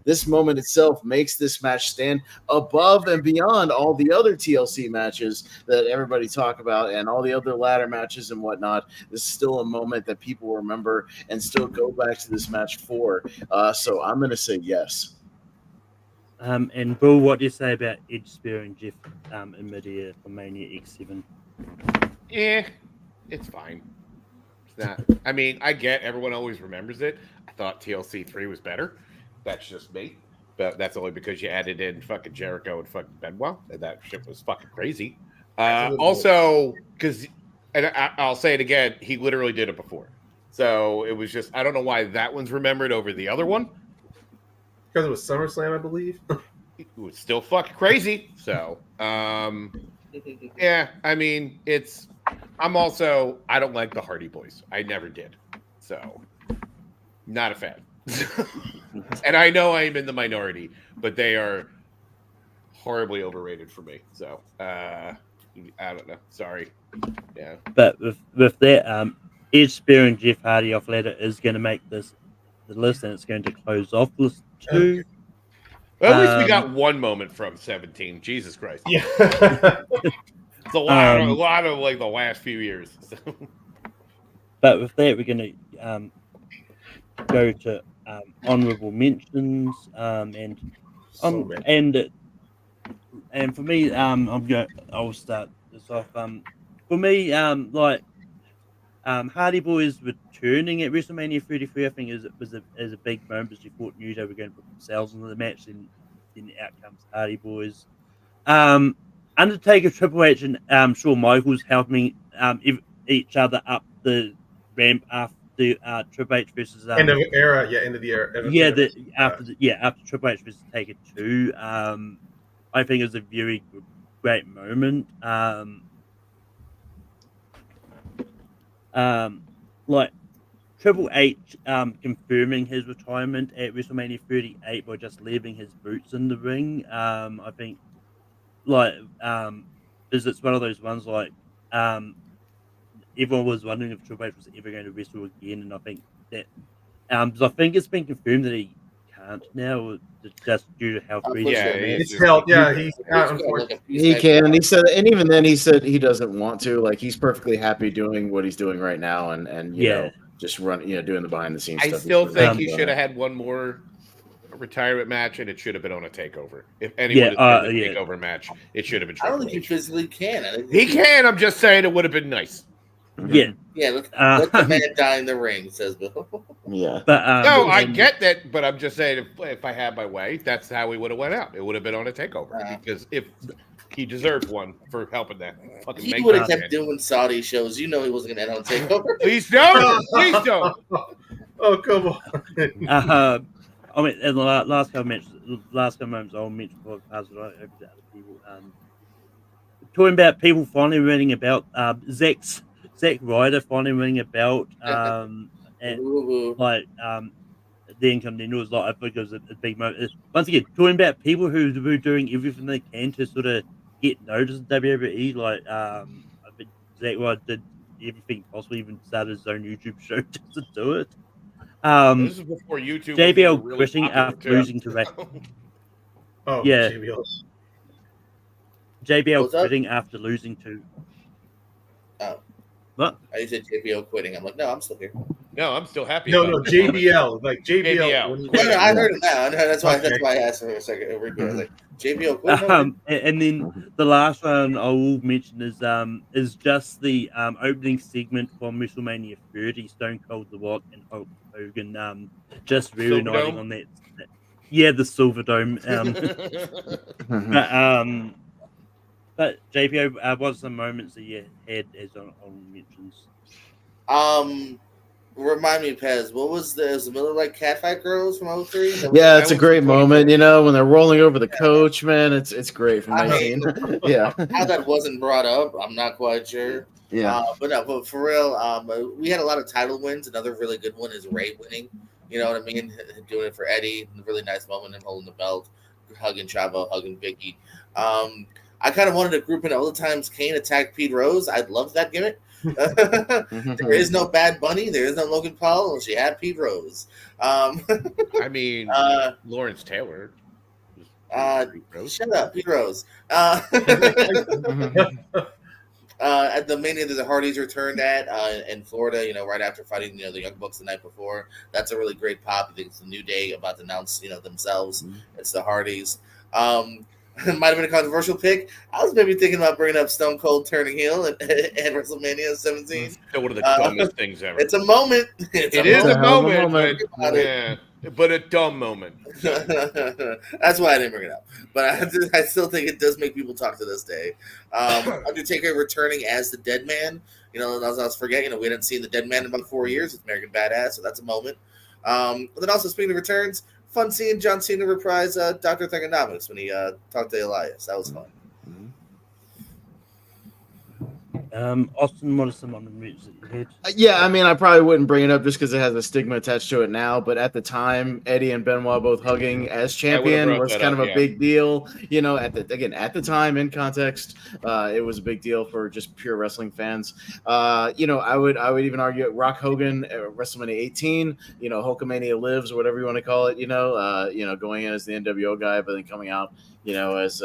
This moment itself makes this match stand above and beyond all the other TLC matches that everybody talk about and all the other ladder matches and whatnot. This is still a moment that people remember and still go back to this match for. So I'm going to say yes. And Bill, what do you say about Edge spearing Jeff in midair for Mania X7? It's fine. It's not. I mean, I get everyone always remembers it. I thought TLC 3 was better. That's just me. But that's only because you added in fucking Jericho and fucking Benoit. And that shit was fucking crazy. Also, because, and I'll say it again, he literally did it before. So it was just, I don't know why that one's remembered over the other one. Because it was SummerSlam, I believe. It was still fucking crazy. So, yeah, I mean, I don't like the Hardy Boys. I never did. So, not a fan. And I know I'm in the minority, but they are horribly overrated for me. So, I don't know. Sorry. Yeah. But with that, Edge spearing Jeff Hardy off ladder is going to make the list, and it's going to close off list 2. Well, at least we got one moment from 17. Jesus Christ. Yeah. It's a lot of like the last few years. But with that, we're going to go to honorable mentions, and So many. and for me, I'll start this off. For me, Hardy Boys returning at WrestleMania 33, I think is a big moment because you thought New Day were going to put themselves into the match, and then out comes Hardy Boys. Undertaker, Triple H, and Shawn Michaels helping each other up the ramp after Triple H versus End of era, yeah, end of the era. after Triple H versus Taker 2. I think it was a very great moment. Like Triple H confirming his retirement at WrestleMania 38 by just leaving his boots in the ring. I think because it's one of those ones everyone was wondering if Triple H was ever going to wrestle again, and I think that because I think it's been confirmed that he can't now, just due to health reasons. Yeah, It's health. Yeah, he's unfortunately. He can. He said, and even then, he said he doesn't want to. Like he's perfectly happy doing what he's doing right now, and you know, just doing the behind the scenes I stuff. still think he should have had one more retirement match, and it should have been on a takeover. If anyone is doing a takeover match, it should have been. I don't think he physically can. He can. I'm just saying it would have been nice. Yeah, let the man die in the ring, says Bill. Yeah, but no, I get that, but I'm just saying if I had my way, that's how we would have went out. It would have been on a takeover because if he deserved one for helping that fucking. He would have kept doing Saudi shows. You know he wasn't going to end on takeover. Please don't. Please don't. Oh come on. I mean, in the last couple moments, I'll mention before I pass it over to other people. Talking about people finally learning about Zack Ryder finally winning a belt, and the Incontenders was I think it was a big moment. Once again, talking about people who were doing everything they can to sort of get noticed in WWE. I think Zack Ryder did everything possible, even started his own YouTube show just to do it. This is before YouTube. JBL really quitting after losing to Ray. Oh yeah, JBL quitting after losing to. Oh. What? I said JBL quitting. I'm like, no, I'm still here. No, I'm still happy. No, JBL, like JBL. No, I heard it now. That's why I asked for a second. I was like, JBL quitting. And then the last one I will mention is just the opening segment from WrestleMania 30. Stone Cold, The Rock, and Hulk Hogan just reuniting on that. Yeah, the Silver Dome. But JPO, what are some moments that you had as on mentions? Remind me, Pez, what was the Miller Lite Catfight Girls from 03? Yeah, it's a great moment, you know, when they're rolling over the coach, man. It's great from 19. Yeah. How that wasn't brought up, I'm not quite sure. Yeah. But for real, we had a lot of title wins. Another really good one is Ray winning. You know what I mean? Doing it for Eddie. A really nice moment, him holding the belt, hugging Chavo, hugging Vicky. I kind of wanted to group in all the times Kane attacked Pete Rose. I'd love that gimmick. There is no Bad Bunny. There is no Logan Paul. And she had Pete Rose. I mean, Lawrence Taylor. Shut up, Pete Rose. At the Mania that the Hardys returned at in Florida, right after fighting, the Young Bucks the night before. That's a really great pop. I think it's a New Day about to announce, themselves. Mm-hmm. It's the Hardys. It might have been a controversial pick. I was maybe thinking about bringing up Stone Cold turning heel at WrestleMania 17. It's one of the dumbest things ever. It's a moment. It is a moment. But a dumb moment. That's why I didn't bring it up. But I still think it does make people talk to this day. Undertaker returning as the Dead Man. I was forgetting, we hadn't seen the Dead Man in about 4 years with American Badass, so that's a moment. But then also, speaking of returns, fun seeing John Cena reprise Dr. Thuganomics when he talked to Elias. That was fun. Austin, what are some other moves that you had? Yeah, I mean, I probably wouldn't bring it up just because it has a stigma attached to it now. But at the time, Eddie and Benoit both hugging as champion was kind of a big deal. At the time, in context, it was a big deal for just pure wrestling fans. I would even argue Rock Hogan at WrestleMania 18. Hulkamania Lives or whatever you want to call it. Going in as the NWO guy, but then coming out, as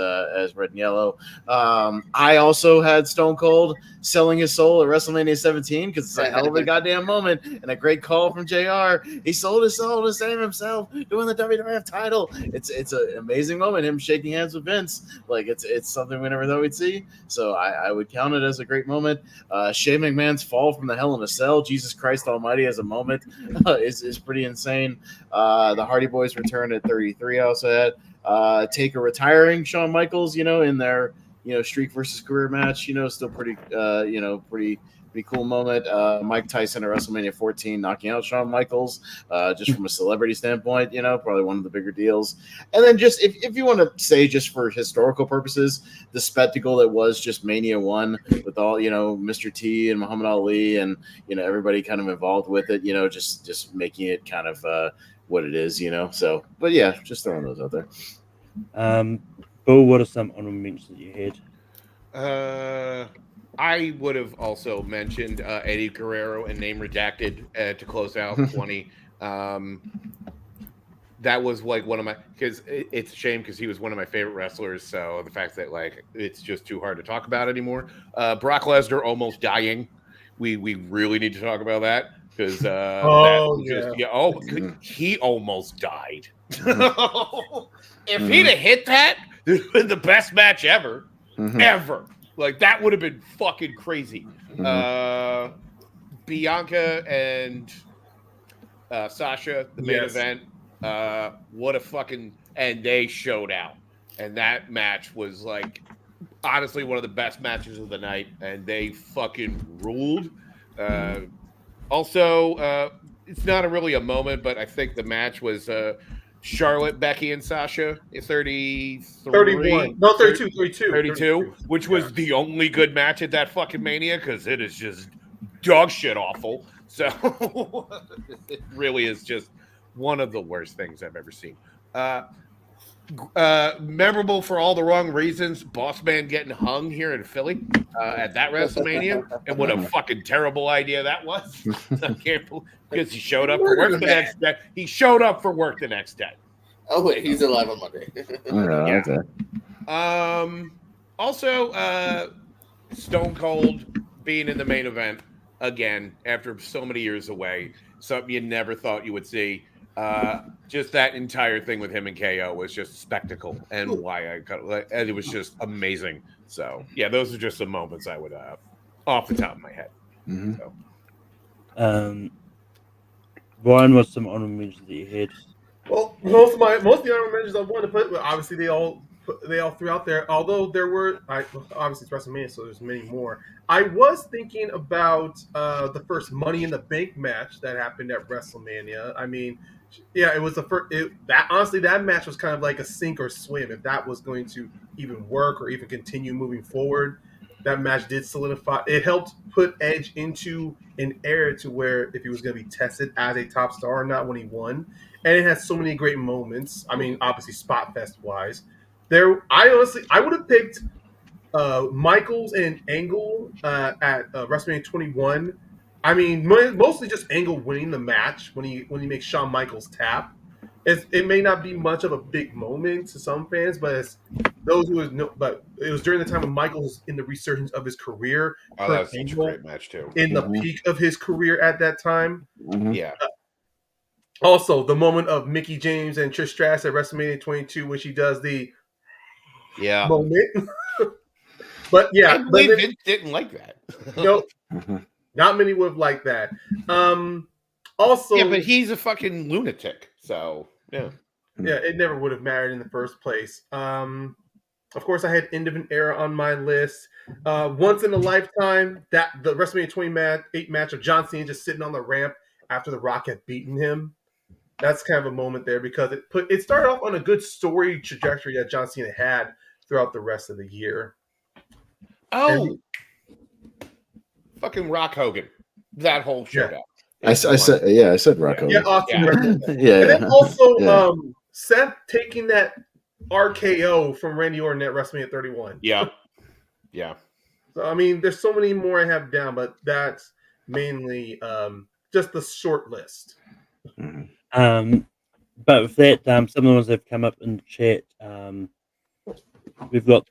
red and yellow. I also had Stone Cold selling his soul at WrestleMania 17 because it's a hell of a goddamn moment and a great call from JR. He sold his soul to save himself doing the WWF title. It's an amazing moment. Him shaking hands with Vince, like it's something we never thought we'd see. So I would count it as a great moment. Shane McMahon's fall from the Hell in a Cell, Jesus Christ Almighty, as a moment is pretty insane. The Hardy Boys return at 33. I also had Taker retiring Shawn Michaels, in their streak versus career match, still pretty pretty cool moment. Mike Tyson at WrestleMania 14 knocking out Shawn Michaels, just from a celebrity standpoint, probably one of the bigger deals. And then just if you want to say, just for historical purposes, the spectacle that was just Mania 1 with all, Mr. T and Muhammad Ali and, everybody kind of involved with it, just making it kind of what it is, So, but yeah, just throwing those out there. Bill, what are some honorable mentions that you had? I would have also mentioned Eddie Guerrero and Name Redacted to close out 20. That was like one of my, because it's a shame because he was one of my favorite wrestlers. So the fact that it's just too hard to talk about anymore. Brock Lesnar almost dying. We really need to talk about that because he almost died. If he'd have hit that, it would have been the best match ever. Ever. That would have been fucking crazy. Bianca and Sasha, the main event. What a fucking, and they showed out. And that match was honestly one of the best matches of the night, and they fucking ruled. Also, it's not really a moment, but I think the match was Charlotte, Becky, and Sasha, 31. No, 32, which was the only good match at that fucking Mania because it is just dog shit awful. So it really is just one of the worst things I've ever seen. Memorable for all the wrong reasons. Boss Man getting hung here in Philly at that WrestleMania, and what a fucking terrible idea that was. I can't believe, because he showed up for work the next day. He showed up for work the next day. Oh wait, he's alive on Monday. Yeah. Okay. Also, Stone Cold being in the main event again after so many years away, something you never thought you would see. Just that entire thing with him and KO was just a spectacle, and and it was just amazing. So yeah, those are just some moments I would off the top of my head. So. Ryan, what's some honorable mentions that you had? Well, most of the honorable mentions I wanted to put, obviously they all threw out there. Although there were, obviously it's WrestleMania, so there's many more. I was thinking about the first Money in the Bank match that happened at WrestleMania. I mean, yeah, it was the first. Honestly, that match was kind of like a sink or swim. If that was going to even work or even continue moving forward, that match did solidify. It helped put Edge into an era to where if he was going to be tested as a top star or not when he won. And it has so many great moments. I mean, obviously, Spot Fest wise, I would have picked Michaels and Angle at WrestleMania 21. I mean, mostly just Angle winning the match when he makes Shawn Michaels tap. It may not be much of a big moment to some fans, but it's those who know. But it was during the time when Michaels was in the resurgence of his career. Oh, that's such a great match too. In the peak of his career at that time. Yeah. Also, the moment of Mickie James and Trish Stratus at WrestleMania 22, when she does the moment. But yeah, I believe Vince didn't like that. Nope. Not many would have liked that. Also, yeah, but he's a fucking lunatic, so yeah. Yeah, it never would have mattered in the first place. Of course, I had End of an Era on my list. Once in a lifetime, that the WrestleMania 28 match of John Cena just sitting on the ramp after The Rock had beaten him. That's kind of a moment there because it started off on a good story trajectory that John Cena had throughout the rest of the year. Oh, fucking Rock Hogan! That whole showdown. I said Rock Hogan. Yeah, awesome. Yeah. And then also Seth taking that RKO from Randy Orton at WrestleMania 31. Yeah. So I mean, there's so many more I have down, but that's mainly just the short list. But with that, some of the ones that have come up in the chat, we've got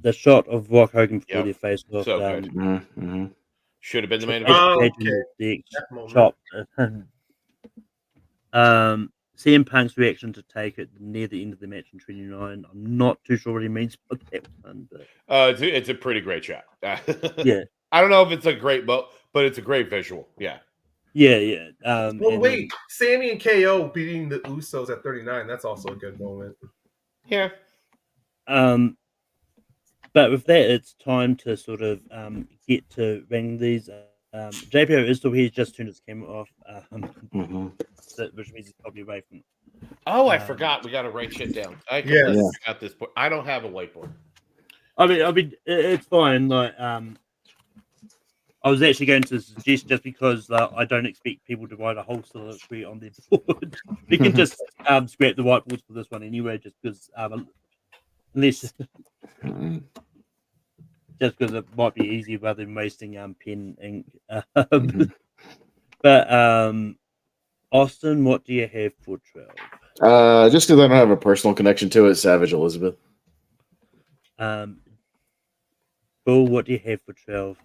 the shot of Rock Hogan before their face off. So good. Should have been the main Oh, event. okay. That moment. Chop. CM Punk's reaction to take it near the end of the match in 29. I'm not too sure what he means by that one, but it's a pretty great shot. yeah. I don't know if it's a great but it's a great visual. Yeah. Yeah. Well, wait, Sammy and KO beating the Usos at 39. That's also a good moment. Yeah. But with that, it's time to sort of get to ranking these. JPO is still here, just turned his camera off, which means he's probably away from. Oh, I forgot. We got to write shit down. I forgot this point. I don't have a whiteboard. I mean, it's fine. Like, I was actually going to suggest, just because I don't expect people to write a whole soliloquy on their board. We can just scrap the whiteboards for this one anyway, just because unless just because it might be easier rather than wasting pen ink. But Austin, what do you have for 12? Just because I don't have a personal connection to it, Savage Elizabeth. Bull, what do you have for 12?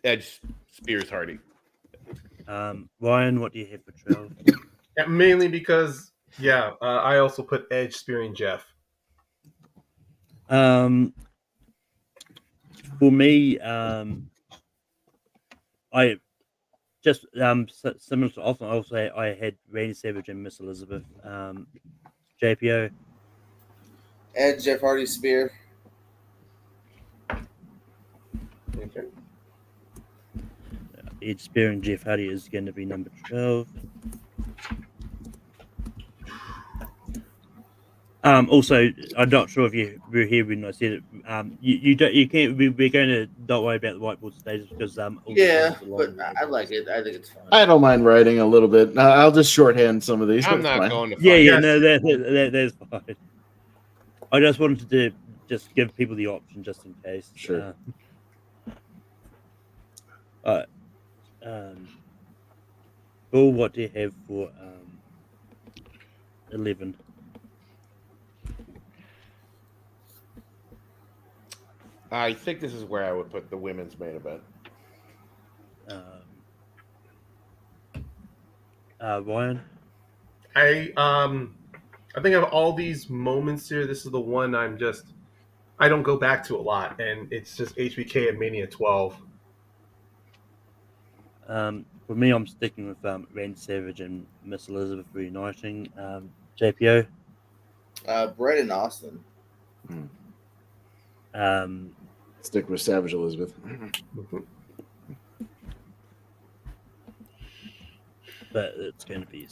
Edge, Spears, Hardy. Ryan, what do you have for 12? Yeah, mainly because, I also put Edge, Spear, and Jeff. For me, I just similar to Austin. Also, I had Randy Savage and Miss Elizabeth. JPO. Edge, Jeff Hardy, Spear. Okay. Edge, Spear, and Jeff Hardy is going to be number 12. Also, I'm not sure if you were here when I said it. You can't. We're going to not worry about the whiteboard stages because but I like it. I think it's fun. I don't mind writing a little bit. I'll just shorthand some of these. I'm not going to. No, that's fine. I just wanted to just give people the option just in case. Sure. Bull, what do you have for 11? I think this is where I would put the women's main event. Ryan? I think of all these moments here, this is the one I don't go back to a lot, and it's just HBK at Mania 12. For me, I'm sticking with Randy Savage and Miss Elizabeth reuniting. JPO? Brett and Austin. Stick with Savage Elizabeth. But it's going to be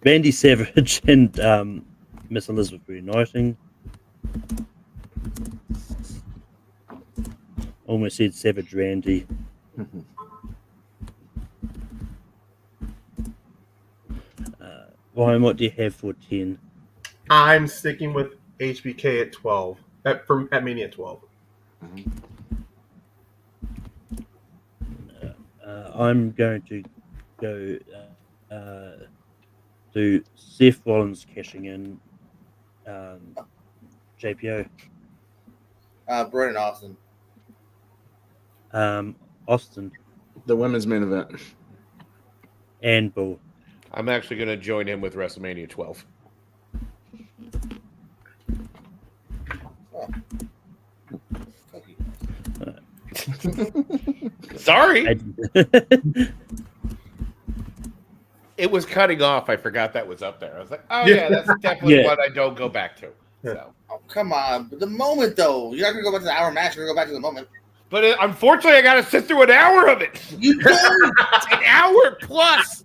Randy Savage and Miss Elizabeth reuniting. Almost said Savage Randy. Ryan, what do you have for 10? I'm sticking with HBK at 12. At Mania 12. I'm going to go to Seth Rollins cashing in. JPO. Brett and Austin. Austin. The women's main event. And Bull. I'm actually going to join him with WrestleMania 12. Sorry. It was cutting off. I forgot that was up there. I was like, oh, yeah, that's definitely what I don't go back to. So. Oh, come on. But the moment, though. You're not going to go back to the hour match. You're going to go back to the moment. But unfortunately, I got to sit through an hour of it. You don't. An hour plus.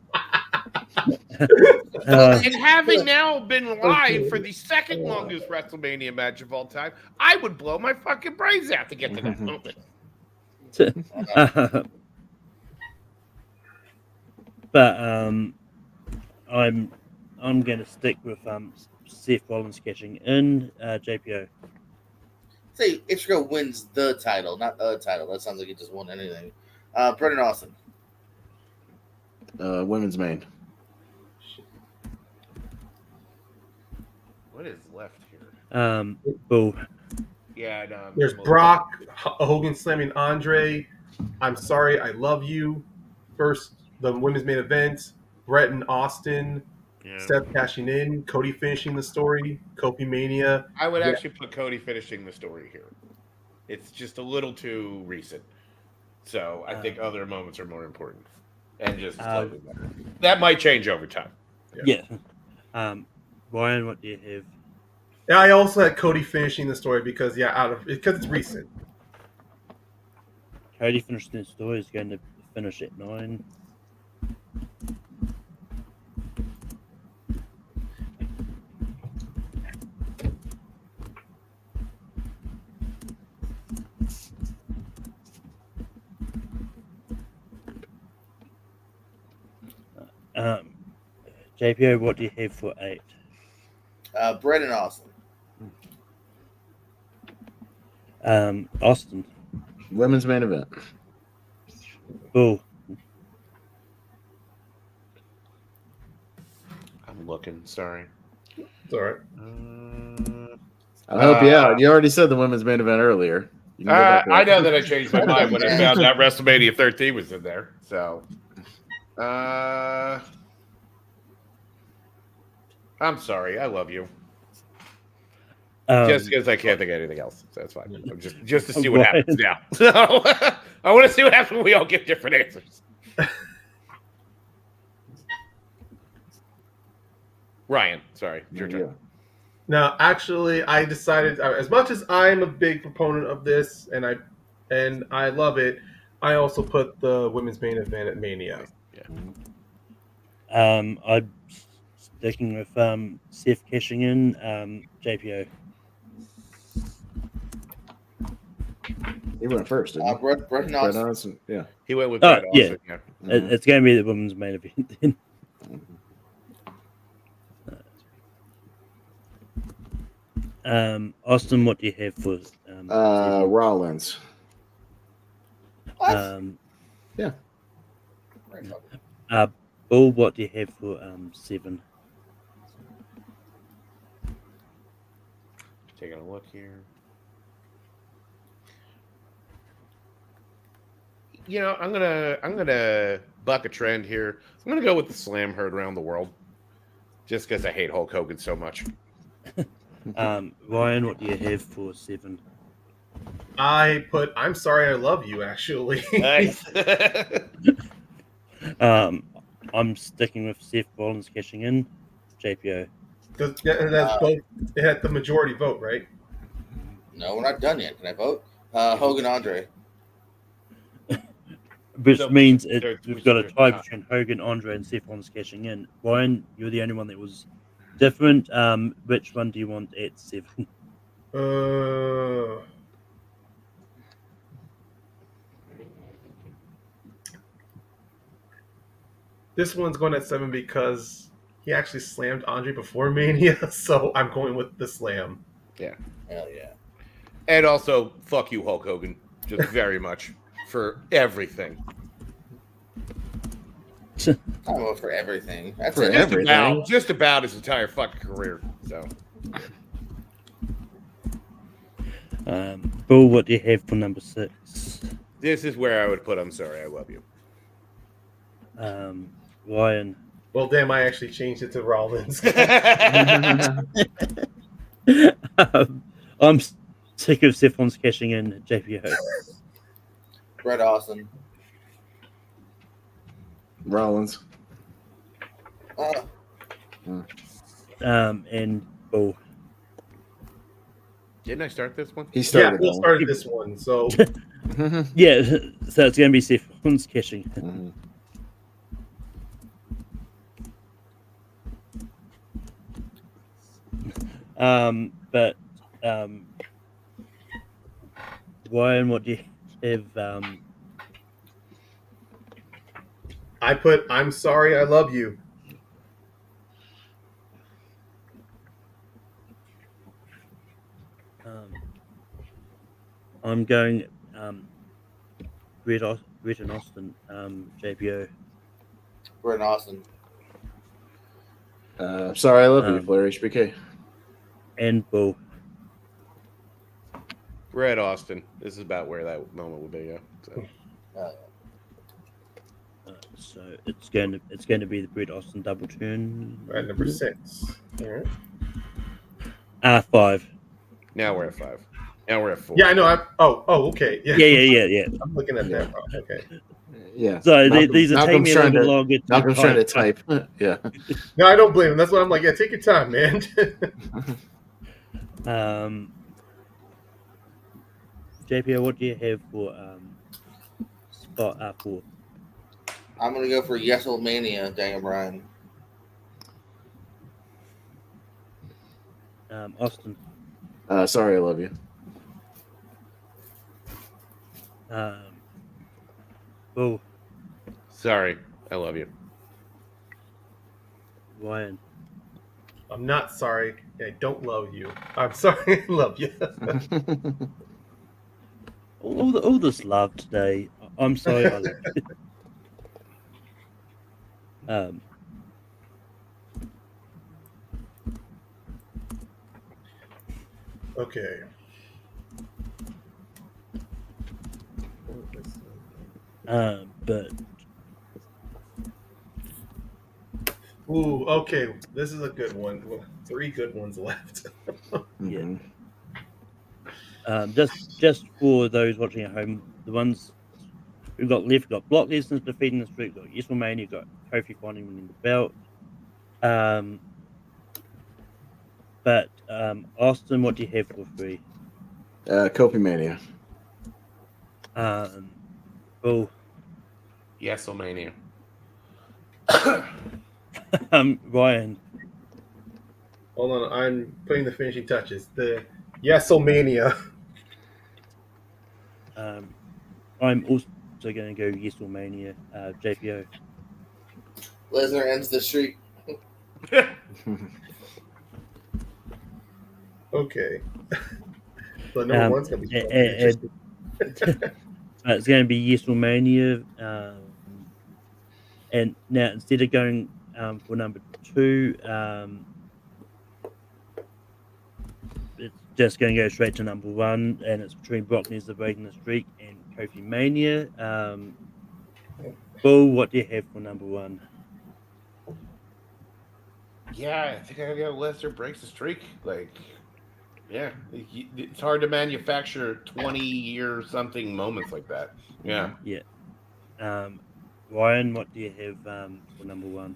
And having now been live for the second longest WrestleMania match of all time, I would blow my fucking brains out to get to that moment. But I'm going to stick with Seth Rollins cashing in. JPO. Say Ichigo wins the title, not a title. That sounds like he just won anything. Brett and Austin. Women's main. What is left here? Bull. Yeah, no, There's Brock, Hogan slamming Andre. I'm sorry, I love you. First, the women's main event. Brett and Austin. Yeah. Seth cashing in. Cody finishing the story. Kofi Mania. I would actually put Cody finishing the story here. It's just a little too recent. So I think other moments are more important and just slightly better. That might change over time. Yeah. Ryan, what do you have? And I also had Cody finishing the story because it's recent. Cody finishing the story is going to finish at 9. JPO, what do you have for 8? Brett and Austin. Austin. Women's main event. Bull. I'm looking. Sorry. It's all right. I'll help you out. You already said the women's main event earlier. I know that I changed my mind when I found out WrestleMania 13 was in there. So, I'm sorry. I love you. Just because I can't think of anything else. So that's fine. I'm just to see what happens now. So, I want to see what happens when we all get different answers. Ryan, sorry. Your turn. Now, actually, I decided, as much as I'm a big proponent of this and I love it, I also put the women's main event at Mania. Yeah. I'm sticking with Seth cashing in, JPO. He went first, didn't he? Brett and Austin. Yeah. He went with Brett yeah. also. Yeah. It's going to be the women's main event then. Austin, what do you have for Rollins? What? Bull, what do you have for 7? Taking a look here. You know, I'm gonna buck a trend here. I'm gonna go with the slam heard around the world, just because I hate Hulk Hogan so much. Ryan, what do you have for 7? I put I'm sorry, I love you. Actually, Nice. I'm sticking with Seth Rollins cashing in, JPO. that's both. It had the majority vote, right? No, we're not done yet. Can I vote? Hogan Andre. Which So, means there's- we've got a tie there's- between Hogan, Andre, and Seth Rollins cashing in. Ryan, you're the only one that was different. Which one do you want at 7? This one's going at 7 because he actually slammed Andre before Mania, so I'm going with the slam. Yeah. Hell yeah. And also, fuck you, Hulk Hogan, just very much for everything. I vote for everything. That's For it. everything. Just about his entire fucking career. So, Bull, what do you have for number 6? this is where I would put I'm sorry, I love you. Ryan. Well, damn, I actually changed it to Rollins. I'm sick of Seth Rollins cashing in, JPO. Brett Austin. Rollins. And Bull. Didn't I start this one? He Yeah, started. Will started this one, so Yeah, so it's going to be Seth Rollins cashing in. Mhm. But Ryan, what do you have? I put I'm sorry, I love you. I'm going Brett and Austin, JPO. Brett Austin. Sorry, I love you, Flair HBK. and Bull. We're at Austin. This is about where that moment would be. Yeah. So it's going to be the Bret Austin double turn. Right, number 6. All right. 5. Now we're at 5. Now we're at 4. Yeah, I know. Okay. Yeah. I'm looking at that. Oh, okay. Yeah. So these are taking me a little bit longer. Malcolm's trying to type. Yeah. No, I don't blame him. That's what I'm like. Yeah, take your time, man. JPO, what do you have for spot 4? I'm gonna go for Wrestlemania, Daniel Bryan. Austin. Sorry, I love you. Bull. Sorry, I love you. Ryan. I'm not sorry. I don't love you. I'm sorry. I love you. all this love today. I'm sorry. I love you. Okay. But Ooh, okay. This is a good one. 3 good ones left. yeah. Just for those watching at home, the ones we've got left, we've got Brock Lesnar defeating the streak, we've got Wrestlemania, we've got Kofi finally winning the belt. But Austin, what do you have for 3? Kofi Mania. Bull. Wrestlemania. Ryan. Hold on. I'm putting the finishing touches. The Wrestlemania. I'm also going to go Wrestlemania. JPO. Lesnar ends the streak. Okay. So number one's gonna be it's going to be Wrestlemania. And now instead of going for number 2, it's just going to go straight to number 1, and it's between Brock Lesnar breaking the streak and Kofi Mania. Bull, what do you have for number 1? Yeah, I think I got Lesnar breaks the streak. Like, yeah, it's hard to manufacture 20-year something moments like that. Yeah. Yeah. Ryan, what do you have for number 1?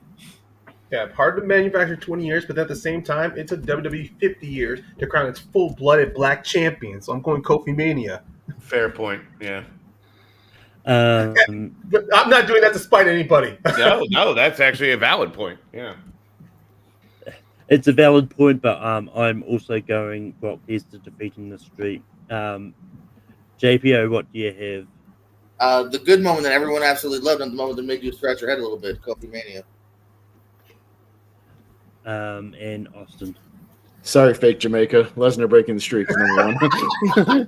Yeah, hard to manufacture 20 years, but at the same time, it took WWE 50 years to crown its full-blooded black champion. So I'm going Kofi Mania. Fair point. Yeah. But I'm not doing that to spite anybody. No, that's actually a valid point. Yeah. It's a valid point, but I'm also going Brock Lesnar defeating the streak. JPO, what do you have? The good moment that everyone absolutely loved, and the moment that made you scratch your head a little bit, Kofi Mania. And Austin. Sorry, fake Jamaica. Lesnar breaking the streak is number 1.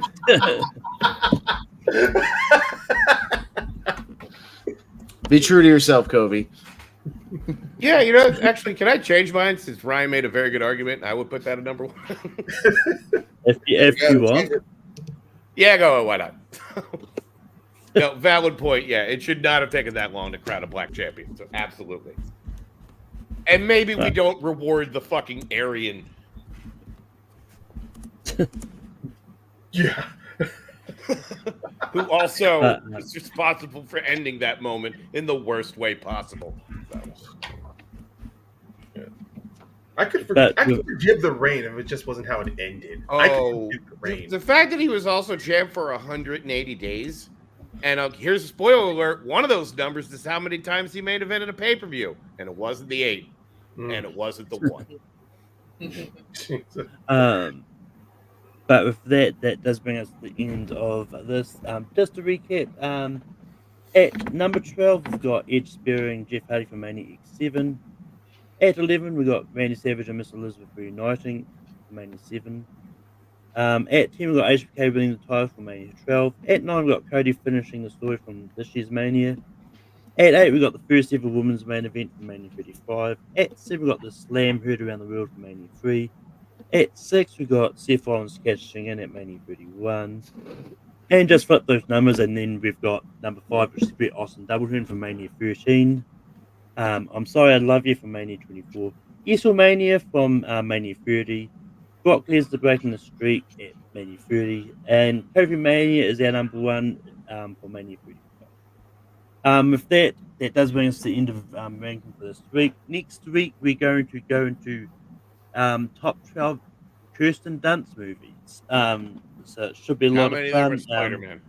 Be true to yourself, Kobe. Yeah, actually, can I change mine since Ryan made a very good argument? I would put that at number 1. if you want. Yeah, go. Why not? No, valid point. Yeah, it should not have taken that long to crown a black champion. So absolutely. And maybe we don't reward the fucking Aryan. Yeah. Who also is responsible for ending that moment in the worst way possible. So. Yeah. I could forgive the reign if it just wasn't how it ended. Oh, the fact that he was also champ for 180 days. And here's a spoiler alert. One of those numbers is how many times he main evented a pay-per-view. And it wasn't the 8. And it wasn't the 1. But with that does bring us to the end of this. Just to recap, at number 12, we've got Edge spearing Jeff Hardy for Mania X7. At 11, we've got Randy Savage and Miss Elizabeth reuniting for Mania 7. At 10, we've got HBK winning the title for Mania 12. At 9, we've got Cody finishing the story from this year's Mania. At 8, we've got the first ever women's main event for Mania 35. At 7, we've got the Slam heard around the world for Mania 3. At 6, we got Seth Rollins cashing in at Mania 31. And just flip those numbers, and then we've got number 5, which is Bret Austin Double Turn from Mania 13. I'm Sorry I Love You from Mania 24. WrestleMania from Mania 30. Brock Lesnar breaking the streak at Mania 30. And Kofi Mania is our number 1 for Mania 35. With that does bring us to the end of ranking for this week. Next week, we're going to go into top 12 Kirsten Dunst movies. So it should be a How lot of many fun. there was Spider-Man?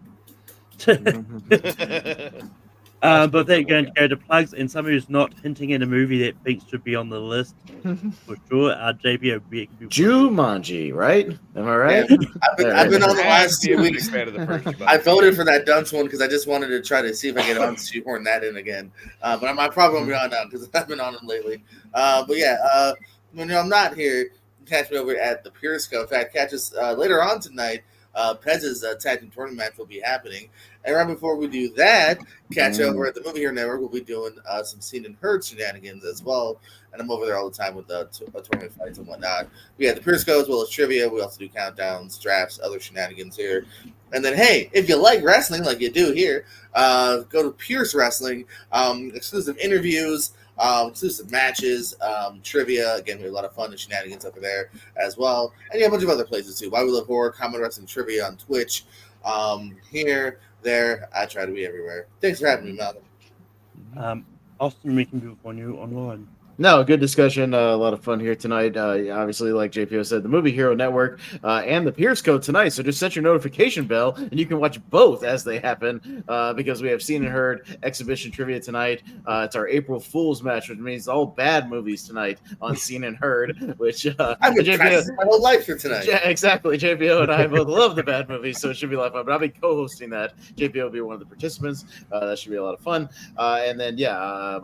But they're going to go to plugs, and somebody who's not hinting at a movie that thinks should be on the list for sure. JBO Jumanji, right? Am I right? Yeah, I've been on the last 2 weeks. I voted for that Dunce one because I just wanted to try to see if I could shoehorn that in again. But I probably won't be on now because I've been on them lately. But yeah, when I'm not here, catch me over at the Periscope. In fact, catch us later on tonight. Pez's tag team tournament match will be happening. And right before we do that, catch over at the Movie Hero Network. We'll be doing some Seen and Heard shenanigans as well. And I'm over there all the time with the tournament fights and whatnot. We have the Periscope as well as trivia. We also do countdowns, drafts, other shenanigans here. And then, hey, if you like wrestling like you do here, go to Pierce Wrestling, exclusive interviews, exclusive matches, trivia. Again, we have a lot of fun and shenanigans over there as well. And yeah, a bunch of other places too. Why We Love Horror, Common Wrestling Trivia on Twitch. Here, there, I try to be everywhere. Thanks for having me, Malcolm. Austin, we can do on you online. No, good discussion. A lot of fun here tonight. Obviously, like JPO said, the Movie Hero Network and the Periscope tonight. So just set your notification bell, and you can watch both as they happen because we have Seen and Heard exhibition trivia tonight. It's our April Fool's match, which means all bad movies tonight on Seen and Heard. Which I've been practicing my whole life for tonight. Exactly. JPO and I both love the bad movies, so it should be a lot of fun. But I'll be co-hosting that. JPO will be one of the participants. That should be a lot of fun. And then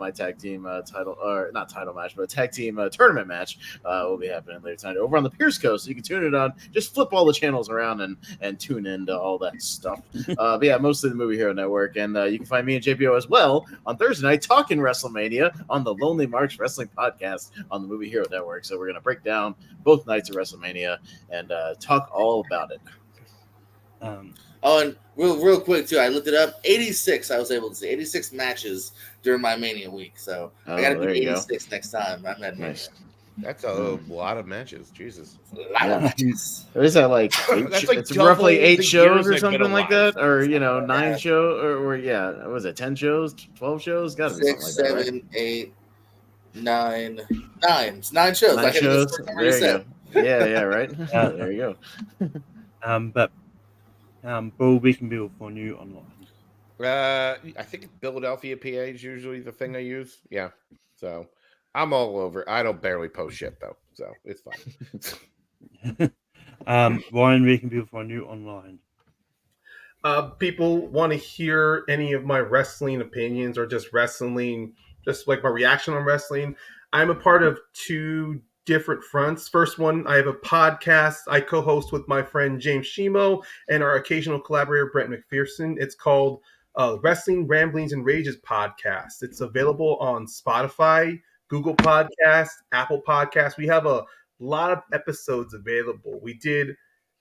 my tag team title, or not title match, but a tag team tournament match will be happening later tonight over on the Pierce Coast. So you can tune it on. Just flip all the channels around and tune into all that stuff. But yeah, mostly the Movie Hero Network. And you can find me and JPO as well on Thursday night talking Wrestlemania on the Lonely March Wrestling Podcast on the Movie Hero Network. So we're going to break down both nights of WrestleMania and talk all about it. And real quick too, I looked it up. 86, I was able to see 86 matches during my Mania week. So I got to do 86 next time. I'm at nice. That's a lot of matches. Jesus, a lot of matches. Or is that like that's like it's roughly 8 shows or something like that, or 9 shows, or was it 10 shows, 12 shows? Got to be 6, something like 7, 8, 9. It's 9 shows. 9 shows. There you go. Yeah, right. There you go. Bro, we can build for you online. I think Philadelphia, PA is usually the thing I use. Yeah, so I'm all over. I don't barely post shit though, so it's fine. Ryan, we can build for you online. People want to hear any of my wrestling opinions or just wrestling, just like my reaction on wrestling. I'm a part of 2 different fronts. First one, I have a podcast I co-host with my friend James Shimo and our occasional collaborator Brent McPherson. It's called Wrestling Ramblings and Rages Podcast. It's available on Spotify, Google Podcasts, Apple Podcasts. We have a lot of episodes available.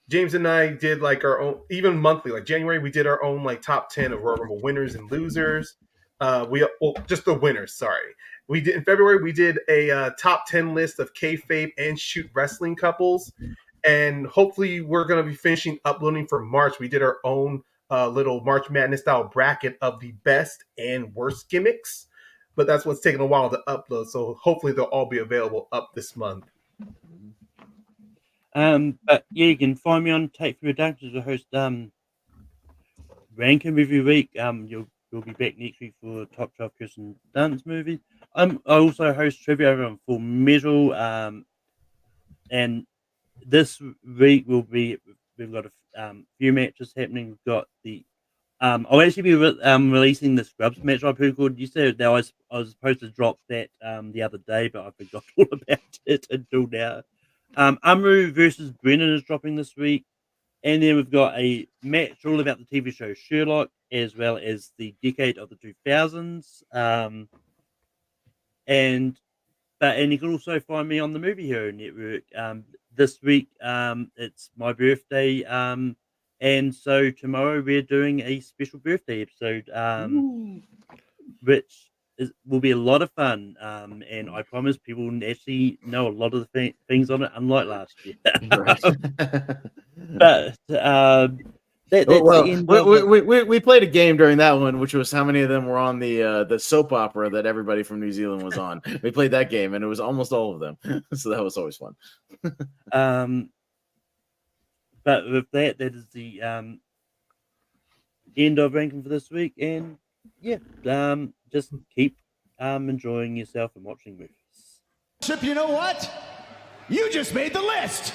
James and I did like our own, even monthly, like January, we did our own like top 10 of Royal Rumble winners and losers. Just the winners, sorry. We did in February. We did a top 10 list of kayfabe and shoot wrestling couples, and hopefully we're going to be finishing uploading for March. We did our own little March Madness style bracket of the best and worst gimmicks, but that's what's taking a while to upload. So hopefully they'll all be available up this month. But yeah, you can find me on Take for Redacted to host ranking review week. You'll be back next week for Top 12 Kirsten Dunst movie. I also host trivia over on Full Metal. And this week we've got a few matches happening. We've got the I'll actually be releasing the Scrubs match I pre-recorded. You said that I was supposed to drop that the other day, but I forgot all about it until now. Amru versus Brennan is dropping this week. And then we've got a match all about the TV show Sherlock, as well as the decade of the 2000s. And you can also find me on the Movie Hero Network. this week it's my birthday, and so tomorrow we're doing a special birthday episode, which will be a lot of fun, and I promise people will actually know a lot of the things on it, unlike last year. But that's the end we played a game during that one, which was how many of them were on the soap opera that everybody from New Zealand was on. We played that game, and it was almost all of them, so that was always fun. But with that is the end of ranking for this week, and yeah, just keep enjoying yourself and watching movies. You know what? You just made the list.